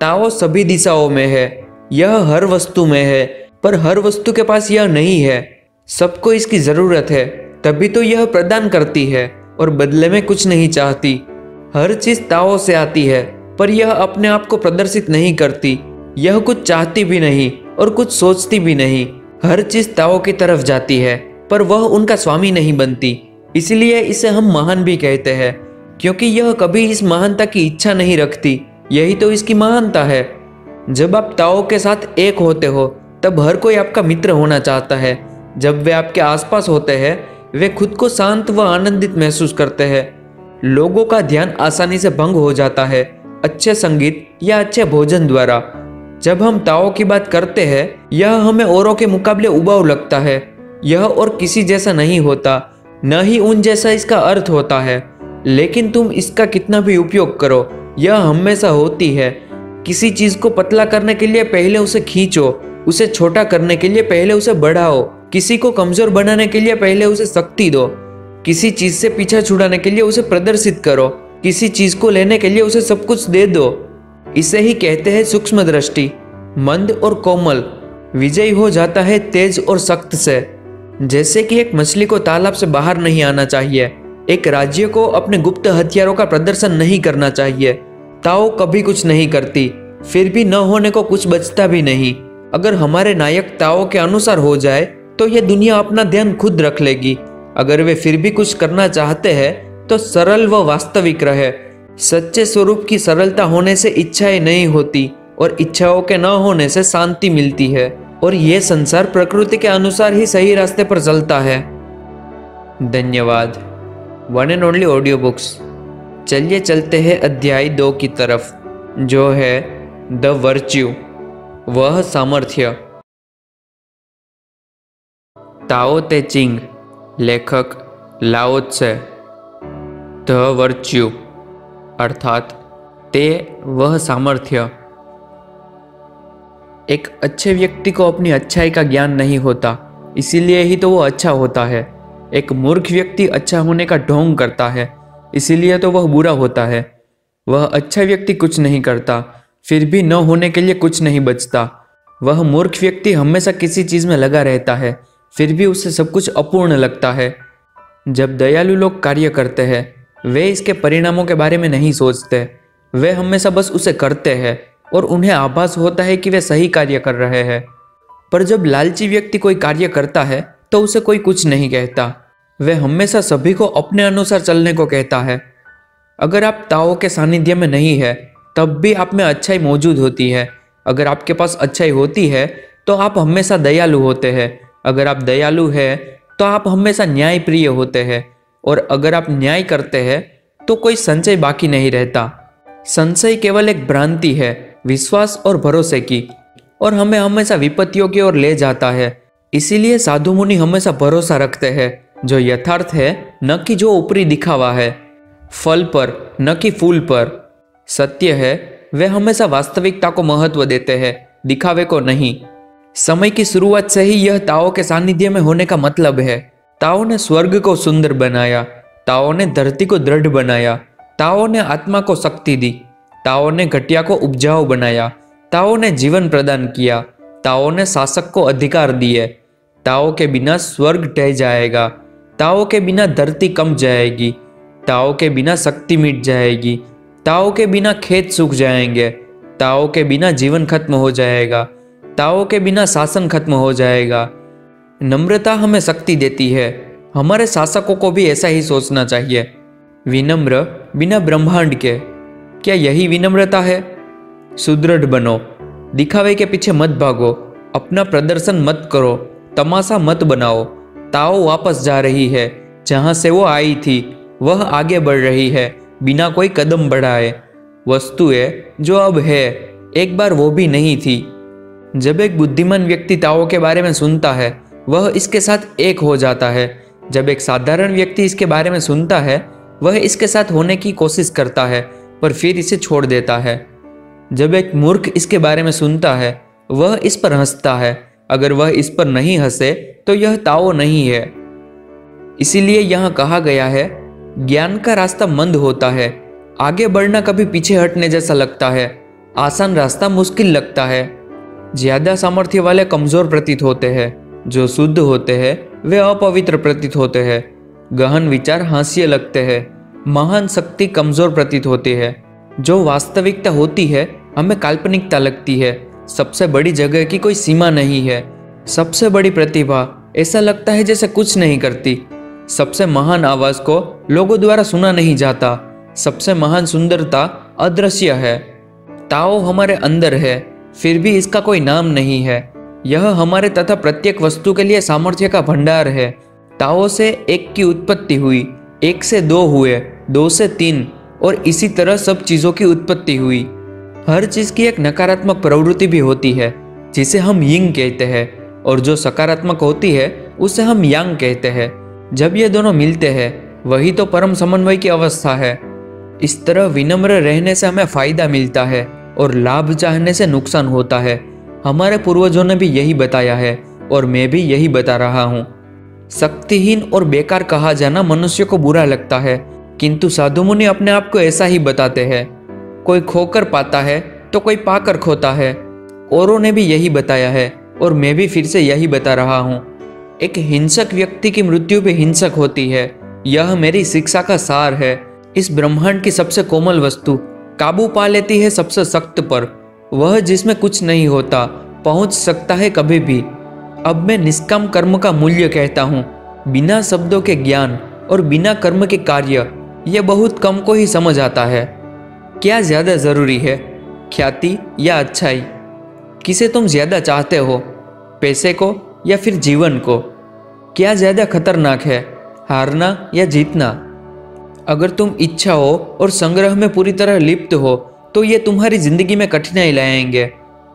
ताओ सभी दिशाओं में है। यह हर वस्तु में है, पर हर वस्तु के पास यह नहीं है। सबको इसकी जरूरत है, तभी तो यह प्रदान करती है और बदले में कुछ नहीं चाहती। हर चीज ताओ से आती है, पर यह अपने आप को प्रदर्शित नहीं करती। यह कुछ चाहती भी नहीं और कुछ सोचती भी नहीं। हर चीज ताओ की तरफ जाती है, पर वह उनका स्वामी नहीं बनती। इसलिए इसे हम महान भी कहते हैं, क्योंकि यह कभी इस महानता की इच्छा नहीं रखती। यही तो इसकी महानता है। जब आप ताओ के साथ एक होते हो तब हर कोई आपका मित्र होना चाहता है। जब वे आपके आसपास होते हैं वे खुद को शांत व आनंदित महसूस करते हैं। लोगों का ध्यान आसानी से भंग हो जाता है अच्छे संगीत या अच्छे भोजन द्वारा। जब हम ताओ की बात करते हैं यह हमें औरों के मुकाबले उबाऊ लगता है। यह और किसी जैसा नहीं होता, न ही उन जैसा इसका अर्थ होता है। लेकिन तुम इसका कितना भी उपयोग करो, यह हमेशा होती है। किसी चीज को पतला करने के लिए पहले उसे खींचो, उसे छोटा करने के लिए पहले उसे बढ़ाओ, किसी को कमजोर बनाने के लिए पहले उसे शक्ति दो, किसी चीज से पीछा छुड़ाने के लिए उसे प्रदर्शित करो, किसी चीज को लेने के लिए उसे सब कुछ दे दो। इसे ही कहते हैं सूक्ष्म दृष्टि। मंद और कोमल विजयी हो जाता है तेज और सख्त से। जैसे कि एक मछली को तालाब से बाहर नहीं आना चाहिए, एक राज्य को अपने गुप्त हथियारों का प्रदर्शन नहीं करना चाहिए। ताओ कभी कुछ नहीं करती, फिर भी न होने को कुछ बचता भी नहीं। अगर हमारे नायक ताओ के अनुसार हो जाए तो यह दुनिया अपना ध्यान खुद रख लेगी। अगर वे फिर भी कुछ करना चाहते हैं तो सरल व वास्तविक रहे। सच्चे स्वरूप की सरलता होने से इच्छाएं नहीं होती और इच्छाओं के न होने से शांति मिलती है, और यह संसार प्रकृति के अनुसार ही सही रास्ते पर चलता है। धन्यवाद। One and only audio books. चलिए चलते हैं अध्याय 2 की तरफ, जो है द वर्च्यू, वह सामर्थ्य। ताओ ते चिंग, लेखक लाओ त्से। द वर्च्यू अर्थात ते वह सामर्थ्य। एक अच्छे व्यक्ति को अपनी अच्छाई का ज्ञान नहीं होता, इसीलिए ही तो वो अच्छा होता है। एक मूर्ख व्यक्ति अच्छा होने का ढोंग करता है, इसीलिए तो वह बुरा होता है। वह अच्छा व्यक्ति कुछ नहीं करता, फिर भी न होने के लिए कुछ नहीं बचता। वह मूर्ख व्यक्ति हमेशा किसी चीज में लगा रहता है, फिर भी उसे सब कुछ अपूर्ण लगता है। जब दयालु लोग कार्य करते हैं वे इसके परिणामों के बारे में नहीं सोचते। वे हमेशा बस उसे करते हैं और उन्हें आभास होता है कि वे सही कार्य कर रहे हैं। पर जब लालची व्यक्ति कोई कार्य करता है तो उसे कोई कुछ नहीं कहता। वे हमेशा सभी को अपने अनुसार चलने को कहता है। अगर आप ताओ के सानिध्य में नहीं है तब भी आप में अच्छाई मौजूद होती है। अगर आपके पास अच्छाई होती है तो आप हमेशा दयालु होते हैं। अगर आप दयालु हैं तो आप हमेशा न्यायप्रिय होते हैं, और अगर आप न्याय करते हैं तो कोई संशय बाकी नहीं रहता। संशय केवल एक भ्रांति है विश्वास और भरोसे की, और हमें हमेशा विपत्तियों की ओर ले जाता है। इसीलिए साधु मुनि हमेशा भरोसा रखते हैं जो यथार्थ है, न कि जो ऊपरी दिखावा है। फल पर न कि फूल पर। सत्य है वे हमेशा वास्तविकता को महत्व देते हैं, दिखावे को नहीं। समय की शुरुआत से ही यह ताओ के सानिध्य में होने का मतलब है। ताओ ने स्वर्ग को सुंदर बनाया, ताओ ने धरती को दृढ़ बनाया, ताओ ने आत्मा को शक्ति दी। ताओ ने घटिया को उपजाऊ बनाया, ताओ ने जीवन प्रदान किया, ताओ ने शासक को अधिकार दिए। ताओ के बिना स्वर्ग ढह जाएगा, ताओ के बिना धरती कम जाएगी, ताओ के बिना शक्ति मिट जाएगी, ताओ के बिना खेत सूख जाएंगे, ताओ के बिना जीवन खत्म हो जाएगा, ताओ के बिना शासन खत्म हो जाएगा। नम्रता हमें शक्ति देती है। हमारे शासकों को भी ऐसा ही सोचना चाहिए। विनम्र बिना ब्रह्मांड के, क्या यही विनम्रता है? सुदृढ़ बनो, दिखावे के पीछे मत भागो, अपना प्रदर्शन मत करो, तमाशा मत बनाओ। ताओ वापस जा रही है, जहां से वो आई थी वह आगे बढ़ रही है बिना कोई कदम बढ़ाए। वस्तुएं जो अब है एक बार वो भी नहीं थी। जब एक बुद्धिमान व्यक्ति ताओ के बारे में सुनता है वह इसके साथ एक हो जाता है। जब एक साधारण व्यक्ति इसके बारे में सुनता है वह इसके साथ होने की कोशिश करता है पर फिर इसे छोड़ देता है। जब एक मूर्ख इसके बारे में सुनता है वह इस पर हंसता है। अगर वह इस पर नहीं हंसे तो यह ताओ नहीं है। इसीलिए यहाँ कहा गया है, ज्ञान का रास्ता मंद होता है, आगे बढ़ना कभी पीछे हटने जैसा लगता है, आसान रास्ता मुश्किल लगता है। ज्यादा सामर्थ्य वाले कमजोर प्रतीत होते हैं, जो शुद्ध होते हैं वे अपवित्र प्रतीत होते हैं। गहन विचार हास्य लगते हैं, महान शक्ति कमजोर प्रतीत होती है। जो वास्तविकता होती है हमें काल्पनिकता लगती है। सबसे बड़ी जगह की कोई सीमा नहीं है। सबसे बड़ी प्रतिभा ऐसा लगता है जैसे कुछ नहीं करती। सबसे महान आवाज को लोगों द्वारा सुना नहीं जाता। सबसे महान सुंदरता अदृश्य है। ताओ हमारे अंदर है, फिर भी इसका कोई नाम नहीं है। यह हमारे तथा प्रत्येक वस्तु के लिए सामर्थ्य का भंडार है। ताओ से एक की उत्पत्ति हुई, एक से दो हुए, दो से तीन, और इसी तरह सब चीजों की उत्पत्ति हुई। हर चीज की एक नकारात्मक प्रवृत्ति भी होती है जिसे हम यिंग कहते हैं, और जो सकारात्मक होती है उसे हम यांग कहते हैं। जब ये दोनों मिलते हैं वही तो परम समन्वय की अवस्था है। इस तरह विनम्र रहने से हमें फायदा मिलता है और लाभ चाहने से नुकसान होता है। हमारे पूर्वजों ने भी यही बताया है और मैं भी यही बता रहा हूँ। शक्तिहीन और बेकार कहा जाना मनुष्य को बुरा लगता है, किंतु साधु मुनि अपने आप को ऐसा ही बताते हैं। कोई खोकर पाता है तो कोई पाकर खोता है। औरों ने भी यही बताया है और मैं भी फिर से यही बता रहा हूँ। एक हिंसक व्यक्ति की मृत्यु भी हिंसक होती है। यह मेरी शिक्षा का सार है। इस ब्रह्मांड की सबसे कोमल वस्तु काबू पा लेती है सबसे सख्त पर। वह जिसमें कुछ नहीं होता पहुंच सकता है कभी भी। अब मैं निष्काम कर्म का मूल्य कहता हूँ। बिना शब्दों के ज्ञान और बिना कर्म के कार्य, यह बहुत कम को ही समझ आता है। क्या ज्यादा जरूरी है, ख्याति या अच्छाई? किसे तुम ज्यादा चाहते हो, पैसे को या फिर जीवन को? क्या ज्यादा खतरनाक है, हारना या जीतना? अगर तुम इच्छाओं और संग्रह में पूरी तरह लिप्त हो तो ये तुम्हारी जिंदगी में कठिनाई लाएंगे।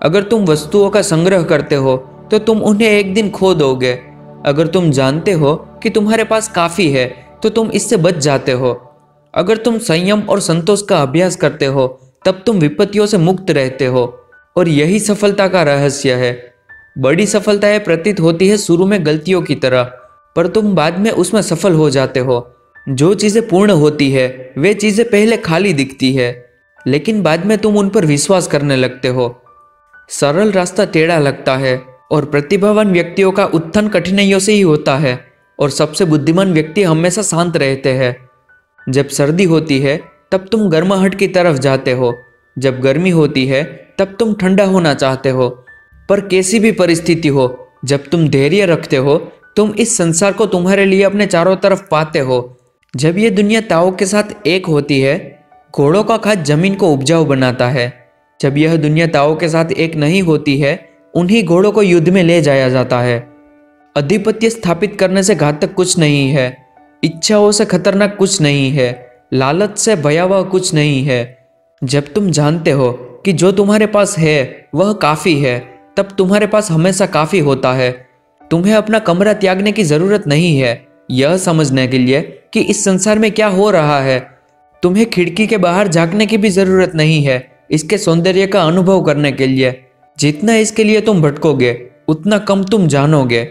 अगर तुम वस्तुओं का संग्रह करते हो तो तुम उन्हें एक दिन खो दोगे। अगर तुम जानते हो कि तुम्हारे पास काफी है तो तुम इससे बच जाते हो। अगर तुम संयम और संतोष का अभ्यास करते हो तब तुम विपत्तियों से मुक्त रहते हो। और यही सफलता का रहस्य है। बड़ी सफलताएं प्रतीत होती है शुरू में गलतियों की तरह, पर तुम बाद में उसमें सफल हो जाते हो। जो चीजें पूर्ण होती है वे चीजें पहले खाली दिखती है, लेकिन बाद में तुम उन पर विश्वास करने लगते हो। सरल रास्ता टेढ़ा लगता है और प्रतिभावान व्यक्तियों का उत्थान कठिनाइयों से ही होता है, और सबसे बुद्धिमान व्यक्ति हमेशा शांत रहते हैं। जब सर्दी होती है तब तुम गर्माहट की तरफ जाते हो, जब गर्मी होती है तब तुम ठंडा होना चाहते हो। पर कैसी भी परिस्थिति हो, जब तुम धैर्य रखते हो तुम इस संसार को तुम्हारे लिए अपने चारों तरफ पाते हो। जब ये दुनिया ताओ के साथ एक होती है, घोड़ों का खाद जमीन को उपजाऊ बनाता है। जब यह दुनिया ताओ के साथ एक नहीं होती है, उन्हीं घोड़ों को युद्ध में ले जाया जाता है। आधिपत्य स्थापित करने से घातक कुछ नहीं है, इच्छाओं से खतरनाक कुछ नहीं है, लालच से भयावह कुछ नहीं है। जब तुम जानते हो कि जो तुम्हारे पास है वह काफी है, तब तुम्हारे पास हमेशा काफी होता है। तुम्हें अपना कमरा त्यागने की जरूरत नहीं है यह समझने के लिए कि इस संसार में क्या हो रहा है। तुम्हें खिड़की के बाहर झांकने की भी जरूरत नहीं है इसके सौंदर्य का अनुभव करने के लिए। जितना इसके लिए तुम भटकोगे उतना कम तुम जानोगे।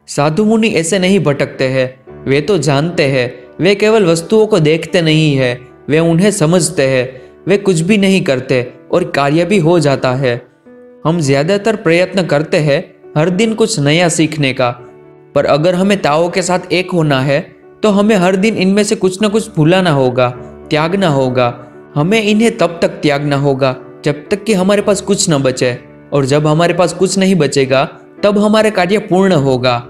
साधु मुनि ऐसे नहीं भटकते हैं, वे तो जानते हैं। वे केवल वस्तुओं को देखते नहीं है, वे उन्हें समझते हैं। वे कुछ भी नहीं करते और कार्य भी हो जाता है। हम ज्यादातर प्रयत्न करते हैं हर दिन कुछ नया सीखने का, पर अगर हमें ताओ के साथ एक होना है तो हमें हर दिन इनमें से कुछ न कुछ भुलाना होगा, त्यागना होगा। हमें इन्हें तब तक त्यागना होगा जब तक कि हमारे पास कुछ न बचे, और जब हमारे पास कुछ नहीं बचेगा तब हमारे कार्य पूर्ण होगा।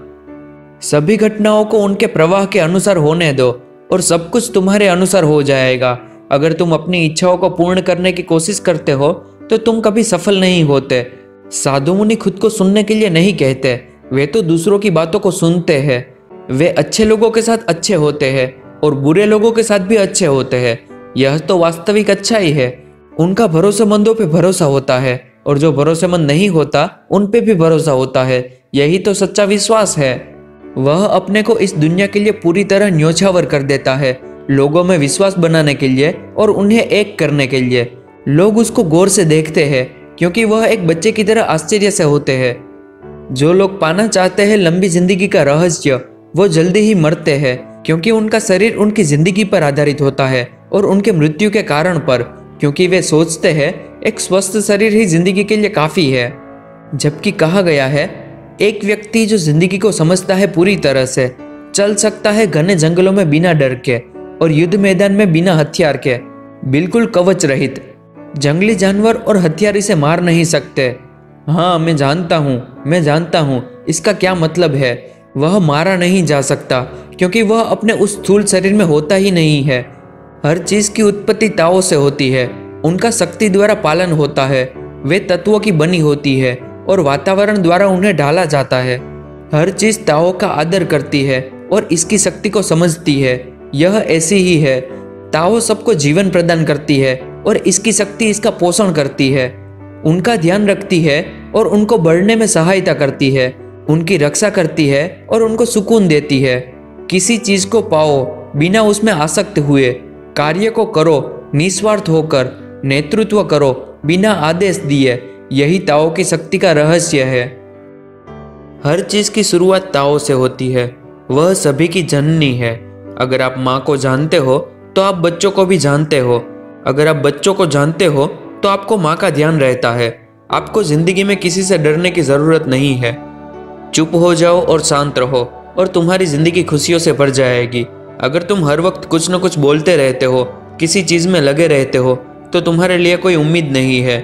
सभी घटनाओं को उनके प्रवाह के अनुसार होने दो और सब कुछ तुम्हारे अनुसार हो जाएगा। अगर तुम अपनी इच्छाओं को पूर्ण करने की कोशिश करते हो तो तुम कभी सफल नहीं होते। साधु मुनि खुद को सुनने के लिए नहीं कहते, वे तो दूसरों की बातों को सुनते हैं। वे अच्छे लोगों के साथ अच्छे होते हैं और बुरे लोगों के साथ भी अच्छे होते हैं। यह तो वास्तविक अच्छाई है। उनका भरोसेमंदों पे भरोसा होता है और जो भरोसेमंद नहीं होता उन पे भी भरोसा होता है। यही तो सच्चा विश्वास है। वह अपने को इस दुनिया के लिए पूरी तरह न्योछावर कर देता है, लोगों में विश्वास बनाने के लिए और उन्हें एक करने के लिए। लोग उसको गौर से देखते हैं क्योंकि वह एक बच्चे की तरह आश्चर्य से होते हैं। जो लोग पाना चाहते हैं लंबी जिंदगी का रहस्य, वो जल्दी ही मरते हैं क्योंकि उनका शरीर उनकी जिंदगी पर आधारित होता है और उनके मृत्यु के कारण पर, क्योंकि वे सोचते हैं एक स्वस्थ शरीर ही जिंदगी के लिए काफी है। जबकि कहा गया है एक व्यक्ति जो जिंदगी को समझता है पूरी तरह से, चल सकता है घने जंगलों में बिना डर के और युद्ध मैदान में बिना हथियार के, बिल्कुल कवच रहित। जंगली जानवर और हथियार इसे मार नहीं सकते। हाँ, मैं जानता हूँ इसका क्या मतलब है। वह मारा नहीं जा सकता क्योंकि वह अपने उस स्थूल शरीर में होता ही नहीं है। हर चीज की उत्पत्ति ताओ से होती है, उनका शक्ति द्वारा पालन होता है। वे तत्वों की बनी होती है और वातावरण द्वारा उन्हें ढाला जाता है। हर चीज ताओ का आदर करती है और इसकी शक्ति को समझती है। यह ऐसी ही है। ताओ सबको जीवन प्रदान करती है और इसकी शक्ति इसका पोषण करती है, उनका ध्यान रखती है और उनको बढ़ने में सहायता करती है, उनकी रक्षा करती है और उनको सुकून देती है। किसी चीज को पाओ बिना उसमें आसक्त हुए, कार्य को करो निस्वार्थ होकर, नेतृत्व करो बिना आदेश दिए। यही ताओ की शक्ति का रहस्य है। हर चीज की शुरुआत ताओ से होती है। वह सभी की जननी है। अगर आप माँ को जानते हो तो आप बच्चों को भी जानते हो। अगर आप बच्चों को जानते हो तो आपको माँ का ध्यान रहता है। आपको जिंदगी में किसी से डरने की जरूरत नहीं है। चुप हो जाओ और शांत रहो और तुम्हारी जिंदगी खुशियों से भर जाएगी। अगर तुम हर वक्त कुछ न कुछ बोलते रहते हो, किसी चीज में लगे रहते हो, तो तुम्हारे लिए कोई उम्मीद नहीं है।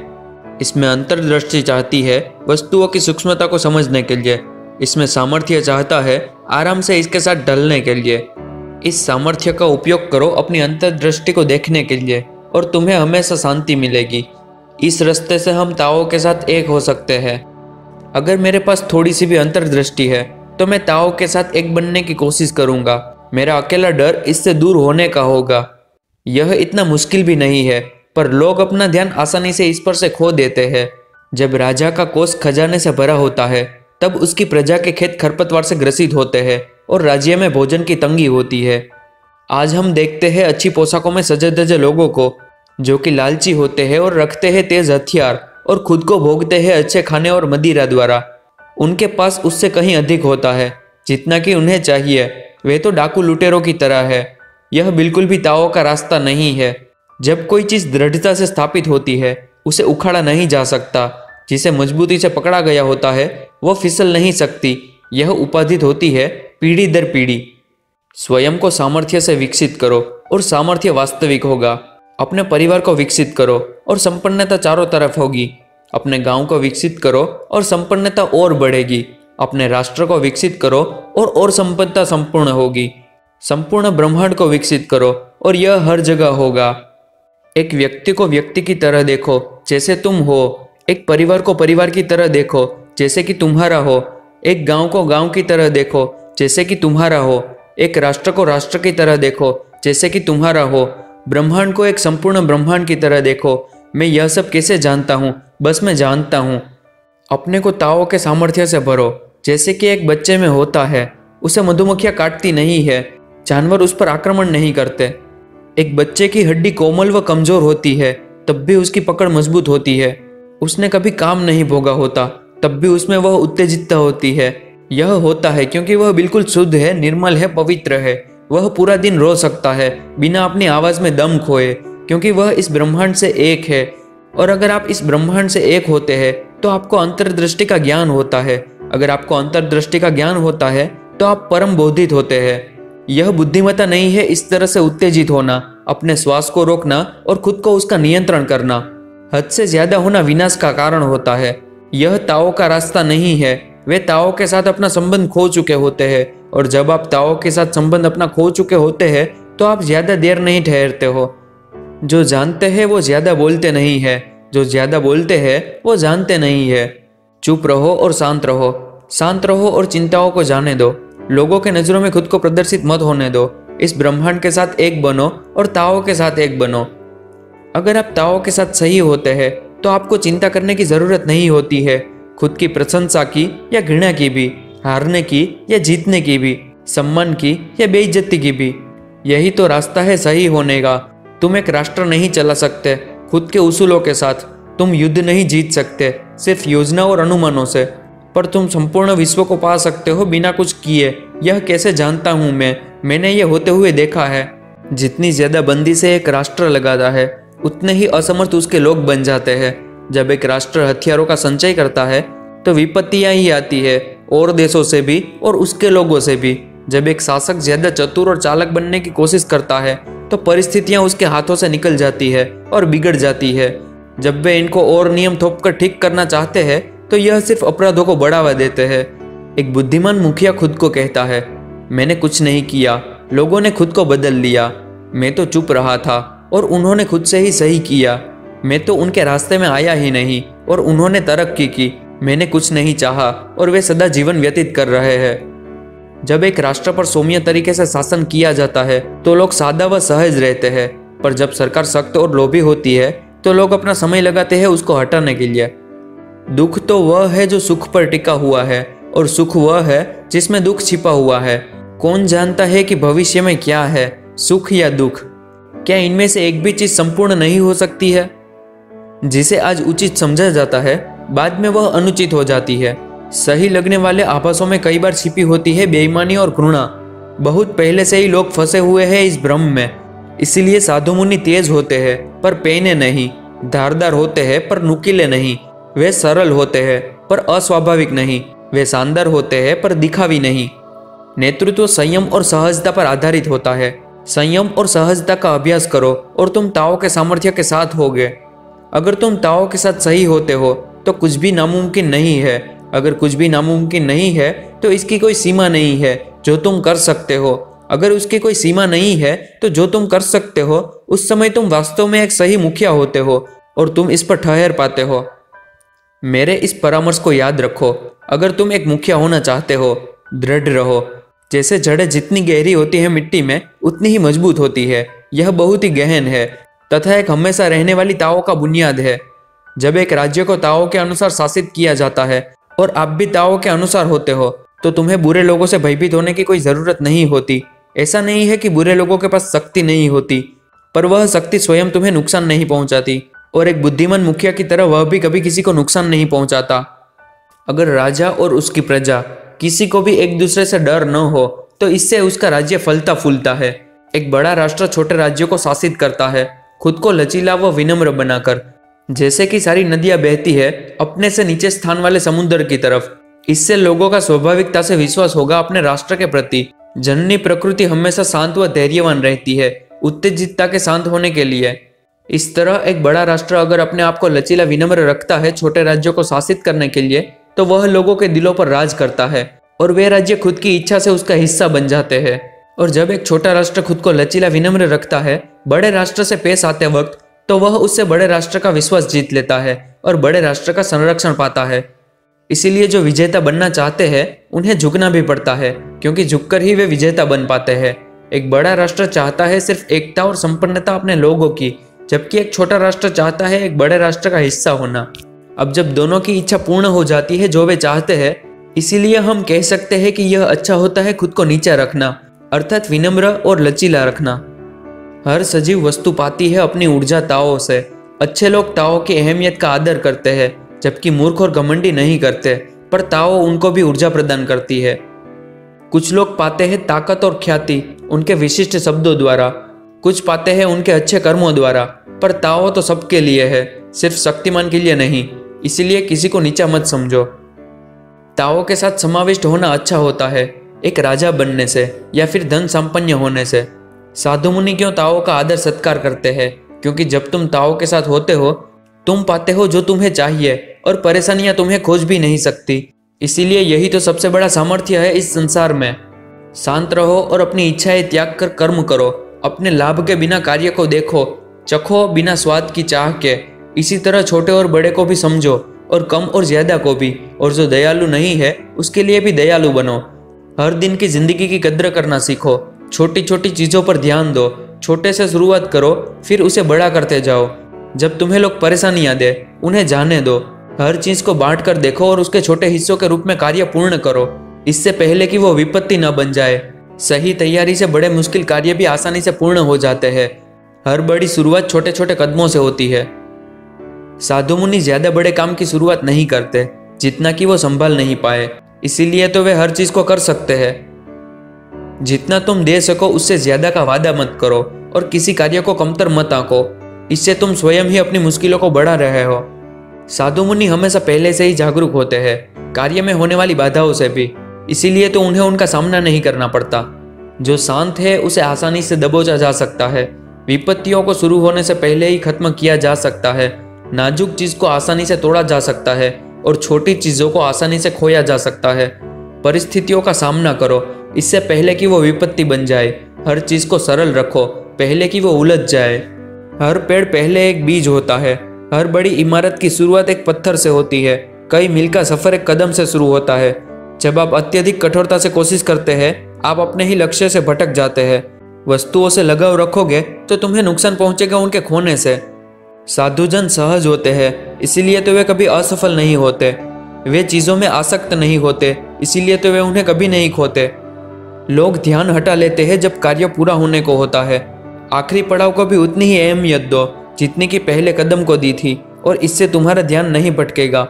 इसमें अंतर्दृष्टि चाहती है वस्तुओं की सूक्ष्मता को समझने के लिए। इसमें सामर्थ्य चाहता है आराम से इसके साथ ढलने के लिए। इस सामर्थ्य का उपयोग करो अपनी अंतर्दृष्टि को देखने के लिए और तुम्हें हमेशा शांति मिलेगी। इस रास्ते से हम ताओ के साथ एक हो सकते हैं। अगर मेरे पास थोड़ी सी भी अंतर्दृष्टि है तो मैं ताओ के साथ एक बनने की कोशिश करूंगा। मेरा अकेला डर इससे दूर होने का होगा। यह इतना मुश्किल भी नहीं है, पर लोग अपना ध्यान आसानी से इस पर से खो देते हैं। जब राजा का कोष खजाने से भरा होता है तब उसकी प्रजा के खेत खरपतवार से ग्रसित होते हैं और राज्य में भोजन की तंगी होती है। आज हम देखते हैं अच्छी पोशाकों में सजे धजे लोगों को जो कि लालची होते हैं और रखते हैं तेज हथियार और खुद को भोगते हैं अच्छे खाने और मदिरा द्वारा। उनके पास उससे कहीं अधिक होता है जितना कि उन्हें चाहिए। वे तो डाकू लुटेरों की तरह है। यह बिल्कुल भी ताओ का रास्ता नहीं है। जब कोई चीज दृढ़ता से स्थापित होती है उसे उखाड़ा नहीं जा सकता। जिसे मजबूती से पकड़ा गया होता है वह फिसल नहीं सकती। यह उपाधित होती है पीढ़ी दर पीढ़ी। स्वयं को सामर्थ्य से विकसित करो और सामर्थ्य वास्तविक होगा। अपने परिवार को विकसित करो और संपन्नता चारों तरफ होगी। अपने गांव को विकसित करो और संपन्नता और बढ़ेगी। अपने राष्ट्र को विकसित करो और संपन्नता संपूर्ण होगी। संपूर्ण ब्रह्मांड को विकसित करो और यह हर जगह होगा। एक व्यक्ति को व्यक्ति की तरह देखो जैसे तुम हो। एक परिवार को परिवार की तरह देखो जैसे कि तुम्हारा हो। एक गांव को गांव की तरह देखो जैसे कि तुम्हारा हो। एक राष्ट्र को राष्ट्र की तरह देखो जैसे कि तुम्हारा हो। ब्रह्मांड को एक संपूर्ण ब्रह्मांड की तरह देखो। मैं यह सब कैसे जानता हूँ? बस मैं जानता हूँ। अपने को ताओ के सामर्थ्य से भरो जैसे कि एक बच्चे में होता है। उसे मधुमक्खियाँ काटती नहीं है, जानवर उस पर आक्रमण नहीं करते। एक बच्चे की हड्डी कोमल व कमजोर होती है तब भी उसकी पकड़ मजबूत होती है। उसने कभी काम नहीं भोगा होता तब भी उसमें वह उत्तेजितता होती है। यह होता है क्योंकि वह बिल्कुल शुद्ध है, निर्मल है, पवित्र है। वह पूरा दिन रो सकता है बिना अपनी आवाज में दम खोए। क्योंकि वह इस ब्रह्मांड से एक है। और अगर आप इस ब्रह्मांड से एक होते हैं तो आपको अंतर्दृष्टि का ज्ञान होता है। अगर आपको अंतर्दृष्टि का ज्ञान होता है तो आप परम बोधित होते हैं। यह बुद्धिमत्ता नहीं है इस तरह से उत्तेजित होना, अपने श्वास को रोकना और खुद को उसका नियंत्रण करना। हद से ज्यादा होना विनाश का कारण होता है। यह ताओ का रास्ता नहीं है। वे ताओ के साथ अपना संबंध खो चुके होते हैं, और जब आप ताओ के साथ संबंध अपना खो चुके होते हैं तो आप ज्यादा देर नहीं ठहरते हो। जो जानते हैं वो ज्यादा बोलते नहीं है, जो ज्यादा बोलते हैं वो जानते नहीं है। चुप रहो और शांत रहो, शांत रहो और चिंताओं को जाने दो। लोगों के नजरों में खुद को प्रदर्शित मत होने दो। इस ब्रह्मांड के साथ एक बनो और ताओ के साथ एक बनो। अगर आप ताओ के साथ सही होते हैं तो आपको चिंता करने की जरूरत नहीं होती है, खुद की प्रशंसा की या घृणा की भी, हारने की या जीतने की भी, सम्मान की या बेइज्जती की भी। यही तो रास्ता है सही होने का। तुम एक राष्ट्र नहीं चला सकते खुद के उसूलों के साथ। तुम युद्ध नहीं जीत सकते सिर्फ योजना और अनुमानों से, पर तुम संपूर्ण विश्व को पा सकते हो बिना कुछ किए। यह कैसे जानता हूं मैंने ये होते हुए देखा है। जितनी ज्यादा बंदी से एक राष्ट्र लगाता है उतने ही असमर्थ उसके लोग बन जाते हैं। जब एक राष्ट्र हथियारों का संचय करता है तो विपत्तियां ही आती है, और देशों से भी और उसके लोगों से भी। जब एक शासक ज्यादा चतुर और चालाक बनने की कोशिश करता है तो परिस्थितियां उसके हाथों से निकल जाती है और बिगड़ जाती है। जब वे इनको और नियम थोपकर ठीक करना चाहते हैं तो यह सिर्फ अपराधों को बढ़ावा देते हैं। एक बुद्धिमान मुखिया खुद को कहता है, मैंने कुछ नहीं किया, लोगों ने खुद को बदल लिया। मैं तो चुप रहा था और उन्होंने खुद से ही सही किया। मैं तो उनके रास्ते में आया ही नहीं और उन्होंने तरक्की की। मैंने कुछ नहीं चाहा और वे सदा जीवन व्यतीत कर रहे हैं। जब एक राष्ट्र पर सौम्य तरीके से शासन किया जाता है तो लोग सादा व सहज रहते हैं, पर जब सरकार सख्त और लोभी होती है तो लोग अपना समय लगाते हैं उसको हटाने के लिए। दुख तो वह है जो सुख पर टिका हुआ है, और सुख वह है जिसमें दुख छिपा हुआ है। कौन जानता है कि भविष्य में क्या है, सुख या दुख? क्या इनमें से एक भी चीज संपूर्ण नहीं हो सकती है? जिसे आज उचित समझा जाता है बाद में वह अनुचित हो जाती है। सही लगने वाले आभासों में कई बार छिपी होती है बेईमानी और घृणा। बहुत पहले से ही लोग फंसे हुए हैं इस भ्रम में। इसीलिए साधु मुनि तेज होते हैं पर पेने नहीं, धारदार होते हैं पर नुकीले नहीं। वे सरल होते हैं पर अस्वाभाविक नहीं, वे शानदार होते हैं पर दिखावी नहीं। नेतृत्व संयम और सहजता पर आधारित होता है। संयम और सहजता का अभ्यास करो और तुम ताओ के सामर्थ्य के साथ होगे। अगर तुम ताओ के साथ सही होते हो तो कुछ भी नामुमकिन नहीं है। अगर कुछ भी नामुमकिन नहीं है तो इसकी कोई सीमा नहीं है जो तुम कर सकते हो। अगर उसकी कोई सीमा नहीं है तो जो तुम कर सकते हो, उस समय तुम वास्तव में एक सही मुखिया होते हो और तुम इस पर ठहर पाते हो। मेरे इस परामर्श को याद रखो। अगर तुम एक मुखिया होना चाहते हो, दृढ़ रहो। जैसे जड़ें जितनी गहरी होती है मिट्टी में उतनी ही मजबूत होती है। यह बहुत ही गहन है तथा एक हमेशा रहने वाली ताओ का बुनियाद है। जब एक राज्य को ताओ के अनुसार शासित किया जाता है और आप भी ताओ के अनुसार होते हो तो तुम्हें बुरे लोगों से भयभीत होने की कोई जरूरत नहीं होती। ऐसा नहीं है कि बुरे लोगों के पास शक्ति नहीं होती, पर वह शक्ति स्वयं तुम्हें नुकसान नहीं पहुंचाती, और एक बुद्धिमान मुखिया की तरह वह भी कभी किसी को नुकसान नहीं पहुंचाता। अगर राजा और उसकी प्रजा किसी को भी एक दूसरे से डर न हो तो इससे उसका राज्य फलता फूलता है। एक बड़ा राष्ट्र छोटे राज्यों को शासित करता है, खुद को लचीला व विनम्र बनाकर। जैसे कि सारी नदियां बहती है अपने से नीचे स्थान वाले समुद्र की तरफ। इससे लोगों का स्वाभाविकता से विश्वास होगा अपने राष्ट्र के प्रति। जननी प्रकृति हमेशा शांत व धैर्यवान रहती है उत्तेजितता के शांत होने के लिए। इस तरह एक बड़ा राष्ट्र अगर अपने आप को लचीला विनम्र रखता है छोटे राज्यों को शासित करने के लिए, तो वह लोगों के दिलों पर राज करता है और वे राज्य खुद की इच्छा से उसका हिस्सा बन जाते हैं। और जब एक छोटा राष्ट्र खुद को लचीला विनम्र रखता है बड़े राष्ट्र से पेश आते वक्त, तो वह उससे बड़े राष्ट्र का विश्वास जीत लेता है और बड़े राष्ट्र का संरक्षण पाता है। इसीलिए जो विजेता बनना चाहते हैं उन्हें झुकना भी पड़ता है, क्योंकि झुककर ही वे विजेता बन पाते हैं। एक बड़ा राष्ट्र चाहता है सिर्फ एकता और संपन्नता अपने लोगों की, जबकि एक छोटा राष्ट्र चाहता है एक बड़े राष्ट्र का हिस्सा होना। अब जब दोनों की इच्छा पूर्ण हो जाती है जो वे चाहते हैं, इसीलिए हम कह सकते हैं कि यह अच्छा होता है खुद को नीचा रखना, अर्थात विनम्र और लचीला रखना। हर सजीव वस्तु पाती है अपनी ऊर्जा ताओ से। अच्छे लोग ताओ की अहमियत का आदर करते हैं, जबकि मूर्ख और घमंडी नहीं करते, पर ताओ उनको भी ऊर्जा प्रदान करती है। कुछ लोग पाते हैं ताकत और ख्याति उनके विशिष्ट शब्दों द्वारा, कुछ पाते हैं उनके अच्छे कर्मों द्वारा, पर ताओ तो सबके लिए है, सिर्फ शक्तिमान के लिए नहीं। इसीलिए किसी को नीचा मत समझो। ताओ के साथ समाविष्ट होना अच्छा होता है, एक राजा बनने से या फिर धन संपन्न होने से। साधु मुनि क्यों ताओ का आदर सत्कार करते हैं? क्योंकि जब तुम ताओ के साथ होते हो, तुम पाते हो जो तुम्हें चाहिए और परेशानियां तुम्हें खोज भी नहीं सकती। इसीलिए यही तो सबसे बड़ा सामर्थ्य है इस संसार में। शांत रहो और अपनी इच्छाएं त्याग कर कर्म करो। अपने लाभ के बिना कार्य को देखो, चखो बिना स्वाद की चाह के। इसी तरह छोटे और बड़े को भी समझो और कम और ज्यादा को भी, और जो दयालु नहीं है उसके लिए भी दयालु बनो। हर दिन की जिंदगी की कद्र करना सीखो। छोटी छोटी चीजों पर ध्यान दो। छोटे से शुरुआत करो, फिर उसे बड़ा करते जाओ। जब तुम्हें लोग परेशानियां दे, उन्हें जाने दो। हर चीज को बांट कर देखो और उसके छोटे हिस्सों के रूप में कार्य पूर्ण करो, इससे पहले कि वो विपत्ति न बन जाए। सही तैयारी से बड़े मुश्किल कार्य भी आसानी से पूर्ण हो जाते हैं। हर बड़ी शुरुआत छोटे छोटे कदमों से होती है। साधु मुनि ज्यादा बड़े काम की शुरुआत नहीं करते, जितना कि वो संभाल नहीं पाए। इसीलिए तो वे हर चीज को कर सकते हैं। जितना तुम दे सको उससे ज्यादा का वादा मत करो और किसी कार्य को कमतर मत आंको। इससे तुम स्वयं ही अपनी मुश्किलों को बढ़ा रहे हो। साधु मुनि हमेशा पहले से ही जागरूक होते हैं, कार्य में होने वाली बाधाओं से भी। इसीलिए तो उन्हें उनका सामना नहीं करना पड़ता। जो शांत है उसे आसानी से दबोचा जा सकता है। विपत्तियों को शुरू होने से पहले ही खत्म किया जा सकता है। नाजुक चीज को आसानी से तोड़ा जा सकता है और छोटी चीजों को आसानी से खोया जा सकता है। परिस्थितियों का सामना करो, इससे पहले कि वो विपत्ति बन जाए। हर चीज को सरल रखो, पहले कि वो उलझ जाए। हर पेड़ पहले एक बीज होता है। हर बड़ी इमारत की शुरुआत एक पत्थर से होती है। कई मील का सफर एक कदम से शुरू होता है। जब आप अत्यधिक कठोरता से कोशिश करते हैं, आप अपने ही लक्ष्य से भटक जाते हैं। वस्तुओं से लगाव रखोगे तो तुम्हें नुकसान पहुंचेगा उनके खोने से। साधुजन सहज होते हैं, इसीलिए तो वे कभी असफल नहीं होते। वे चीजों में आसक्त नहीं होते, इसीलिए तो वे उन्हें कभी नहीं खोते। लोग ध्यान हटा लेते हैं जब कार्य पूरा होने को होता है। आखिरी पड़ाव को भी उतनी ही अहमियत दो जितनी कि पहले कदम को दी थी, और इससे तुम्हारा ध्यान नहीं भटकेगा।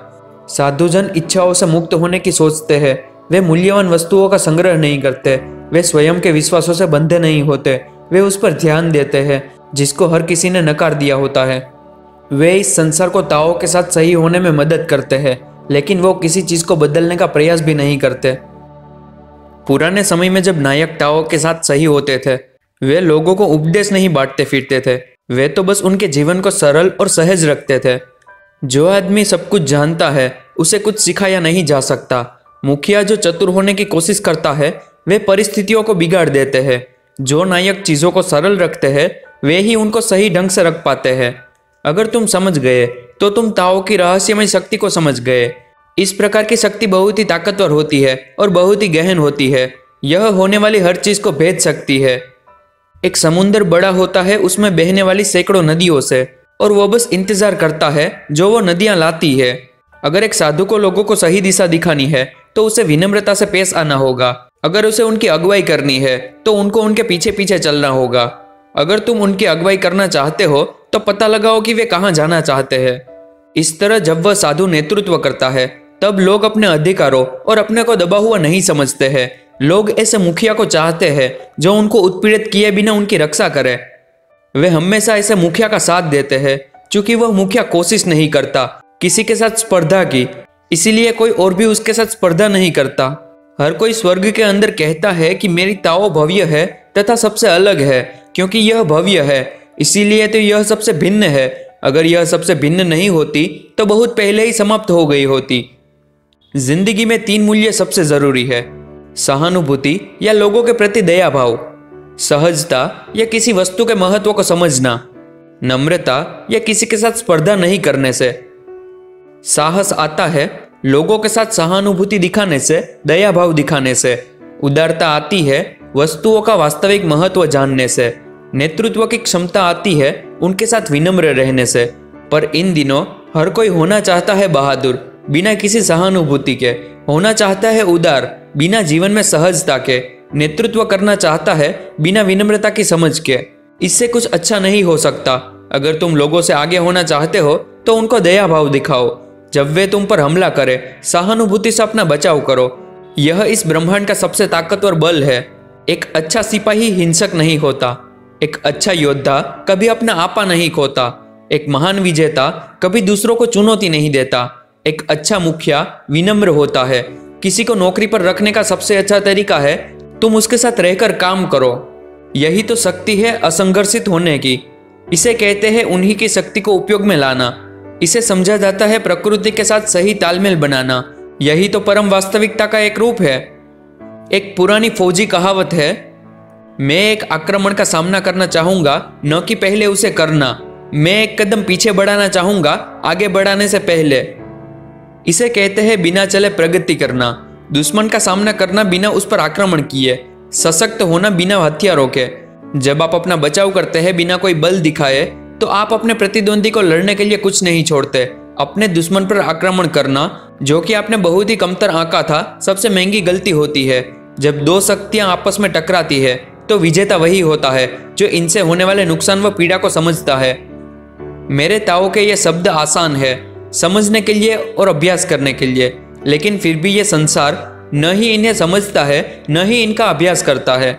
साधुजन इच्छाओं से मुक्त होने की सोचते हैं। वे मूल्यवान वस्तुओं का संग्रह नहीं करते। वे स्वयं के विश्वासों से बंधे नहीं होते। वे उस पर ध्यान देते हैं जिसको हर किसी ने नकार दिया होता है। वे इस संसार को ताओ के साथ सही होने में मदद करते हैं, लेकिन वो किसी चीज को बदलने का प्रयास भी नहीं करते। पुराने समय में जब नायक ताओ के साथ सही होते थे, वे लोगों को उपदेश नहीं बांटते फिरते थे। वे तो बस उनके जीवन को सरल और सहज रखते थे। जो आदमी सब कुछ जानता है, उसे कुछ सिखाया नहीं जा सकता। मुखिया जो चतुर होने की कोशिश करता है, वे परिस्थितियों को बिगाड़ देते हैं। जो नायक चीजों को सरल रखते हैं, वे ही उनको सही ढंग से रख पाते हैं। अगर तुम समझ गए तो तुम ताओ की रहस्यमय शक्ति को समझ गए। इस प्रकार की शक्ति बहुत ही ताकतवर होती है और बहुत ही गहन होती है। यह होने वाली हर चीज को भेद सकती है। एक समुद्र बड़ा होता है उसमें बहने वाली सैकड़ों नदियों से, और वो बस इंतजार करता है जो वो नदियां लाती है। अगर एक साधु को लोगों को सही दिशा दिखानी है तो उसे विनम्रता से पेश आना होगा। अगर उसे उनकी अगुवाई करनी है तो उनको उनके पीछे पीछे चलना होगा। अगर तुम उनकी अगुवाई करना चाहते हो तो पता लगाओ कि वे कहाँ जाना चाहते हैं। इस तरह जब वह साधु नेतृत्व करता है, तब लोग अपने अधिकारों और अपने को दबा हुआ नहीं समझते हैं। लोग ऐसे मुखिया को चाहते हैं जो उनको उत्पीड़ित किए बिना उनकी रक्षा करे। वे हमेशा ऐसे मुखिया का साथ देते हैं क्योंकि वह मुखिया कोशिश नहीं करता किसी के साथ स्पर्धा की, इसीलिए कोई और भी उसके साथ स्पर्धा नहीं करता। हर कोई स्वर्ग के अंदर कहता है कि मेरी ताओ भव्य है तथा सबसे अलग है, क्योंकि यह भव्य है, इसीलिए तो यह सबसे भिन्न है। अगर यह सबसे भिन्न नहीं होती तो बहुत पहले ही समाप्त हो गई होती। जिंदगी में 3 मूल्य सबसे जरूरी है: सहानुभूति या लोगों के प्रति दया भाव, सहजता या किसी वस्तु के महत्व को समझना, नम्रता या किसी के साथ स्पर्धा नहीं करने से। साहस आता है लोगों के साथ सहानुभूति दिखाने से, दया भाव दिखाने से। उदारता आती है वस्तुओं का वास्तविक महत्व जानने से। नेतृत्व की क्षमता आती है उनके साथ विनम्र रहने से। पर इन दिनों हर कोई होना चाहता है बहादुर, बिना किसी सहानुभूति के। होना चाहता है उदार, बिना जीवन में सहजता के। नेतृत्व करना चाहता है बिना विनम्रता की समझ के। इससे कुछ अच्छा नहीं हो सकता। अगर तुम लोगों से आगे होना चाहते हो तो उनको दया भाव दिखाओ। जब वे तुम पर हमला करें, सहानुभूति से अपना बचाव करो। यह इस ब्रह्मांड का सबसे ताकतवर बल है। एक अच्छा सिपाही हिंसक नहीं होता। एक अच्छा योद्धा कभी अपना आपा नहीं खोता। एक महान विजेता कभी दूसरों को चुनौती नहीं देता। एक अच्छा मुखिया विनम्र होता है। किसी को नौकरी पर रखने का सबसे अच्छा तरीका है तुम उसके साथ रहकर काम करो। यही तो शक्ति है असंघर्षित होने की। इसे कहते हैं उन्हीं की शक्ति को उपयोग में लाना। इसे समझा जाता है प्रकृति के साथ सही तालमेल बनाना। यही तो परम वास्तविकता का एक रूप है। एक पुरानी फौजी कहावत है, मैं एक आक्रमण का सामना करना चाहूंगा न कि पहले उसे करना। मैं एक कदम पीछे बढ़ाना चाहूंगा आगे बढ़ाने से पहले। इसे कहते हैं बिना चले प्रगति करना। दुश्मन का सामना करना बिना उस पर आक्रमण किए। सशक्त होना बिना हथियारों के। जब आप अपना बचाव करते हैं बिना कोई बल दिखाए तो आप अपने प्रतिद्वंदी को लड़ने के लिए कुछ नहीं छोड़ते। अपने दुश्मन पर आक्रमण करना, जो कि आपने बहुत ही कमतर आंका था, सबसे महंगी गलती होती है। जब दो शक्तियां आपस में टकराती है तो विजेता वही होता है जो इनसे होने वाले नुकसान व पीड़ा को समझता है। मेरे ताओ के ये शब्द आसान है समझने के लिए और अभ्यास करने के लिए, लेकिन फिर भी ये संसार न ही इन्हें समझता है न ही इनका अभ्यास करता है।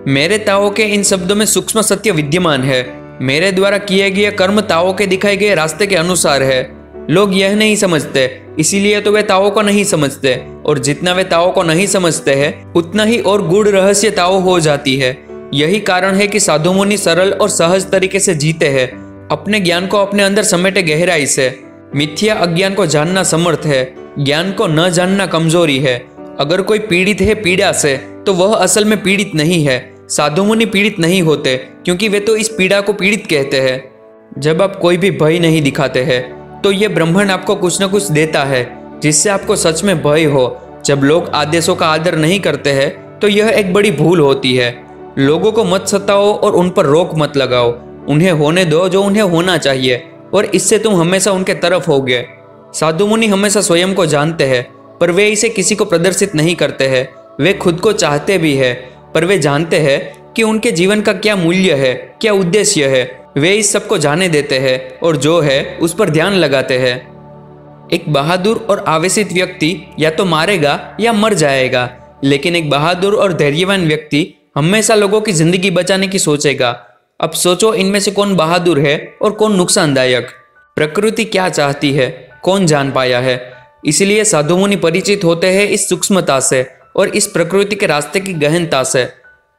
मेरे ताओ के इन शब्दों में सूक्ष्म सत्य विद्यमान है। मेरे द्वारा किए गए कर्म ताओ के दिखाए गए रास्ते के अनुसार है। लोग यह नहीं समझते, इसीलिए तो वे ताओ को नहीं समझते, और जितना वे ताओ को नहीं समझते हैं उतना ही और गूढ़ रहस्य ताओ हो जाती है। यही कारण है कि साधु मुनि सरल और सहज तरीके से जीते हैं। अपने ज्ञान को अपने अंदर समेटे गहराई से। मिथ्या अज्ञान को जानना समर्थ है, ज्ञान को न जानना कमजोरी है। अगर कोई पीड़ित है पीड़ा से तो वह असल में पीड़ित नहीं है। साधु मुनि पीड़ित नहीं होते क्योंकि वे तो इस पीड़ा को पीड़ित कहते हैं। जब आप कोई भी भय नहीं दिखाते हैं तो ये ब्रह्मांड आपको कुछ न कुछ देता है जिससे आपको सच में भय हो। जब लोग आदेशों का आदर नहीं करते हैं तो यह एक बड़ी भूल होती है। लोगों को मत सताओ और उन पर रोक मत लगाओ। उन्हें होने दो जो उन्हें होना चाहिए, और इससे तुम हमेशा उनके तरफ होगे। साधु मुनि हमेशा स्वयं को जानते हैं पर वे इसे किसी को प्रदर्शित नहीं करते हैं। वे खुद को चाहते भी है पर वे जानते हैं कि उनके जीवन का क्या मूल्य है, क्या उद्देश्य है। वे इस सब को जाने देते हैं और जो है उस पर ध्यान लगाते हैं। एक बहादुर और आवेशित व्यक्ति या तो मारेगा या मर जाएगा, लेकिन एक बहादुर और धैर्यवान व्यक्ति हमेशा लोगों की जिंदगी बचाने की सोचेगा। अब सोचो इनमें से कौन बहादुर है और कौन नुकसानदायक। प्रकृति क्या चाहती है कौन जान पाया है। इसलिए साधु मुनि परिचित होते हैं इस सूक्ष्मता से और इस प्रकृति के रास्ते की गहनता से।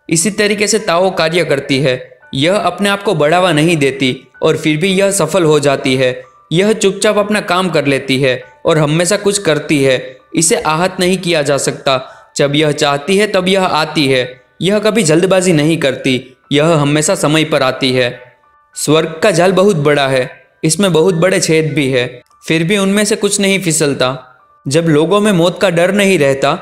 इसी तरीके से ताओ कार्य करती है। यह अपने आप को बढ़ावा नहीं देती और फिर भी यह सफल हो जाती है। यह चुपचाप अपना काम कर लेती है और हमेशा कुछ करती है। इसे आहत नहीं किया जा सकता। जब यह चाहती है तब यह आती है। यह कभी जल्दबाजी नहीं करती, यह हमेशा समय पर आती है। स्वर्ग का जाल बहुत बड़ा है, इसमें बहुत बड़े छेद भी है, फिर भी उनमें से कुछ नहीं फिसलता। जब लोगों में मौत का डर नहीं रहता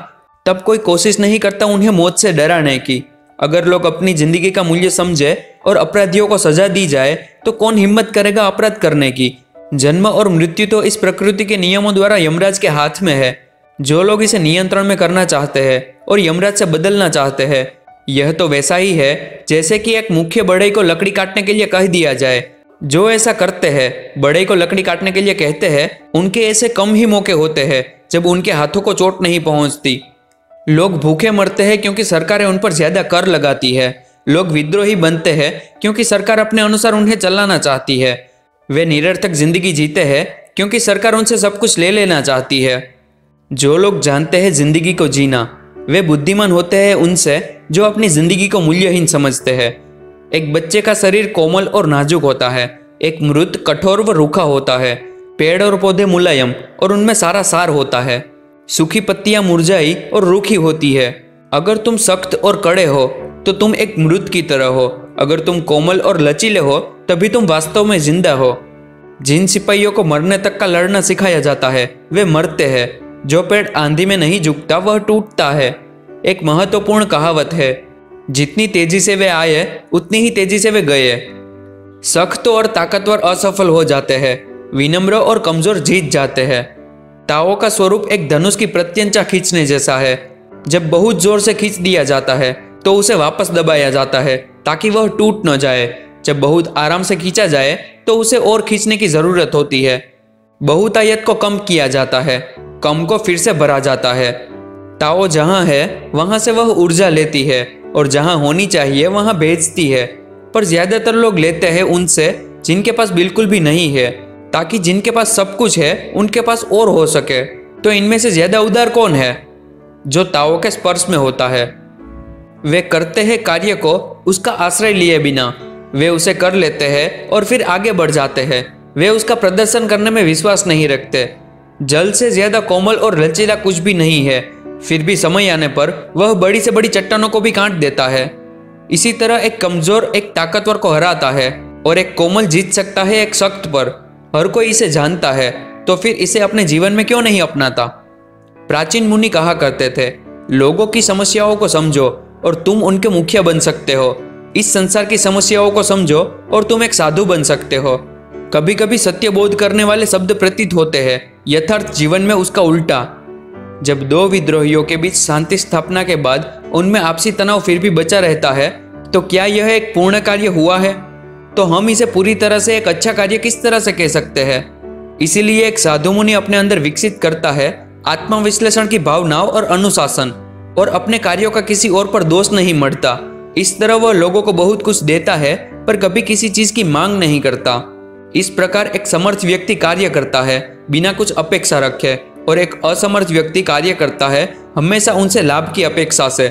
तब कोई कोशिश नहीं करता उन्हें मौत से डराने की। अगर लोग अपनी जिंदगी का मूल्य समझे और अपराधियों को सजा दी जाए तो कौन हिम्मत करेगा अपराध करने की। जन्म और मृत्यु तो इस प्रकृति के नियमों द्वारा यमराज के हाथ में है। जो लोग इसे नियंत्रण में करना चाहते हैं और यमराज से बदलना चाहते हैं, यह तो वैसा ही है जैसे कि एक मुख्य बढ़ई को लकड़ी काटने के लिए कह दिया जाए। जो ऐसा करते हैं, बढ़ई को लकड़ी काटने के लिए कहते हैं, उनके ऐसे कम ही मौके होते हैं जब उनके हाथों को चोट नहीं पहुंचती। लोग भूखे मरते हैं क्योंकि सरकारें उन पर ज्यादा कर लगाती है। लोग विद्रोही बनते हैं क्योंकि सरकार अपने अनुसार उन्हें चलाना चाहती है। वे निरर्थक जिंदगी जीते हैं क्योंकि सरकार उनसे सब कुछ ले लेना चाहती है। जो लोग जानते हैं जिंदगी को जीना, वे बुद्धिमान होते हैं उनसे जो अपनी जिंदगी को मूल्यहीन समझते हैं। एक बच्चे का शरीर कोमल और नाजुक होता है, एक मृत कठोर व रूखा होता है। पेड़ और पौधे मुलायम और उनमें सारा सार होता है। सूखी पत्तियां मुरझाई और रूखी होती है। अगर तुम सख्त और कड़े हो तो तुम एक मृत की तरह हो। अगर तुम कोमल और लचीले हो तभी तुम वास्तव में जिंदा हो। जिन सिपाहियों को मरने तक का लड़ना सिखाया जाता है वे मरते हैं। जो पेड़ आंधी में नहीं झुकता वह टूटता है। एक महत्वपूर्ण कहावत है, जितनी तेजी से वे आए उतनी ही तेजी से वे गए। सख्त और ताकतवर असफल हो जाते हैं, विनम्र और कमजोर जीत जाते हैं। ताओ का स्वरूप एक धनुष की प्रत्यंचा खींचने जैसा है। जब बहुत जोर से खींच दिया जाता है तो उसे वापस दबाया जाता है ताकि वह टूट न जाए। जब बहुत आराम से खींचा जाए तो उसे और खींचने की जरूरत होती है। बहुतायत को कम किया जाता है, कम को फिर से भरा जाता है। ताओ जहां है वहां से वह ऊर्जा लेती है और जहां होनी चाहिए वहां भेजती है। पर ज्यादातर लोग लेते हैं उनसे जिनके पास बिल्कुल भी नहीं है, ताकि जिनके पास सब कुछ है उनके पास और हो सके। तो इनमें से ज्यादा उदार कौन है? जो ताओ के स्पर्श में होता है। वे करते हैं कार्य को उसका आश्रय लिए बिना, वे उसे कर लेते हैं और फिर आगे बढ़ जाते हैं। वे उसका प्रदर्शन करने में विश्वास नहीं रखते। जल से ज्यादा कोमल और लचीला कुछ भी नहीं है, फिर भी समय आने पर वह बड़ी से बड़ी चट्टानों को भी काट देता है। इसी तरह एक कमजोर एक ताकतवर को हराता है और एक कोमल जीत सकता है एक सख्त पर। हर कोई इसे जानता है, तो फिर इसे अपने जीवन में क्यों नहीं अपनाता? प्राचीन मुनि कहा करते थे, लोगों की समस्याओं को समझो और तुम उनके मुखिया बन सकते हो। इस संसार की समस्याओं को समझो और तुम एक साधु बन सकते हो। कभी कभी सत्य बोध करने वाले शब्द प्रतीत होते हैं, यथार्थ जीवन में उसका उल्टा। जब दो विद्रोहियों के बीच शांति स्थापना के बाद उनमें आपसी तनाव फिर भी बचा रहता है, तो क्या यह एक पूर्ण कार्य हुआ है? तो हम इसे पूरी तरह से एक अच्छा कार्य किस तरह से कह सकते हैं? इसीलिए एक साधु मुनि अपने अंदर विकसित करता है आत्मविश्लेषण की भावनाओं और अनुशासन, और अपने कार्यों का किसी और पर दोष नहीं मढ़ता। इस तरह वह लोगों को बहुत कुछ देता है, पर कभी किसी चीज की मांग नहीं करता। इस प्रकार एक समर्थ व्यक्ति कार्य करता है बिना कुछ अपेक्षा रखे, और एक असमर्थ व्यक्ति कार्य करता है हमेशा उनसे लाभ की अपेक्षा से।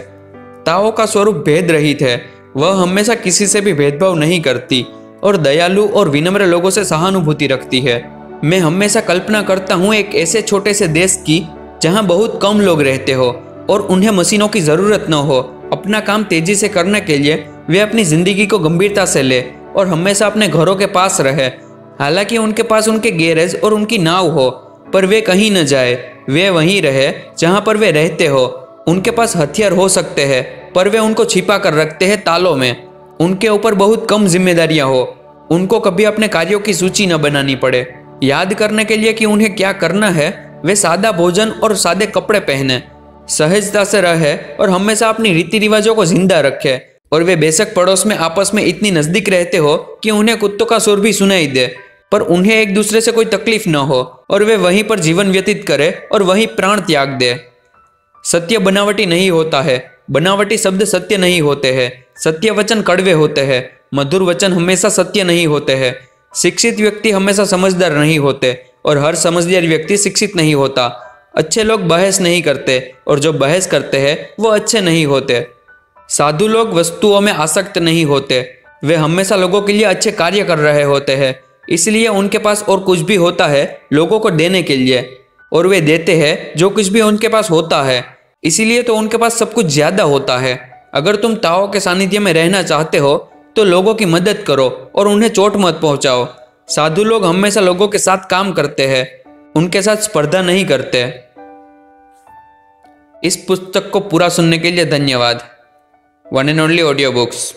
ताओ का स्वरूप भेद रहित है, वह हमेशा किसी से भी भेदभाव नहीं करती और दयालु और विनम्र लोगों से सहानुभूति रखती है। मैं हमेशा कल्पना करता हूँ एक ऐसे छोटे से देश की जहाँ बहुत कम लोग रहते हो और उन्हें मशीनों की जरूरत न हो। अपना काम तेजी से करने के लिए वे अपनी जिंदगी को गंभीरता से ले और हमेशा अपने घरों के पास रहे। हालांकि उनके पास उनके गैरेज और उनकी नाव हो, पर वे कहीं न जाए। वे वहीं रहे जहाँ पर वे रहते हो। उनके पास हथियार हो सकते हैं, पर वे उनको छिपा कर रखते हैं तालों में। उनके ऊपर बहुत कम जिम्मेदारियां हो। उनको कभी अपने कार्यों की सूची न बनानी पड़े। याद करने के लिए कि उन्हें क्या करना है, वे सादा भोजन और सादे कपड़े पहने, सहजता से रहे और हमेशा अपनी रीति रिवाजों को जिंदा रखे। और वे बेशक पड़ोस में आपस में इतनी नजदीक रहते हो कि उन्हें कुत्तों का सुर भी सुनाई दे, पर उन्हें एक दूसरे से कोई तकलीफ न हो और वे वहीं पर जीवन व्यतीत करे और वहीं प्राण त्याग दे। सत्य बनावटी नहीं होता है, बनावटी शब्द सत्य नहीं होते हैं। सत्य वचन कड़वे होते हैं, मधुर वचन हमेशा सत्य नहीं होते हैं। शिक्षित व्यक्ति हमेशा समझदार नहीं होते और हर समझदार व्यक्ति शिक्षित नहीं होता। अच्छे लोग बहस नहीं करते और जो बहस करते हैं वो अच्छे नहीं होते। साधु लोग वस्तुओं में आसक्त नहीं होते, वे हमेशा लोगों के लिए अच्छे कार्य कर रहे होते हैं। इसलिए उनके पास और कुछ भी होता है लोगों को देने के लिए, और वे देते हैं जो कुछ भी उनके पास होता है। इसीलिए तो उनके पास सब कुछ ज्यादा होता है। अगर तुम ताओ के सानिध्य में रहना चाहते हो तो लोगों की मदद करो और उन्हें चोट मत पहुंचाओ। साधु लोग हमेशा लोगों के साथ काम करते हैं, उनके साथ स्पर्धा नहीं करते। इस पुस्तक को पूरा सुनने के लिए धन्यवाद। One and only audio books.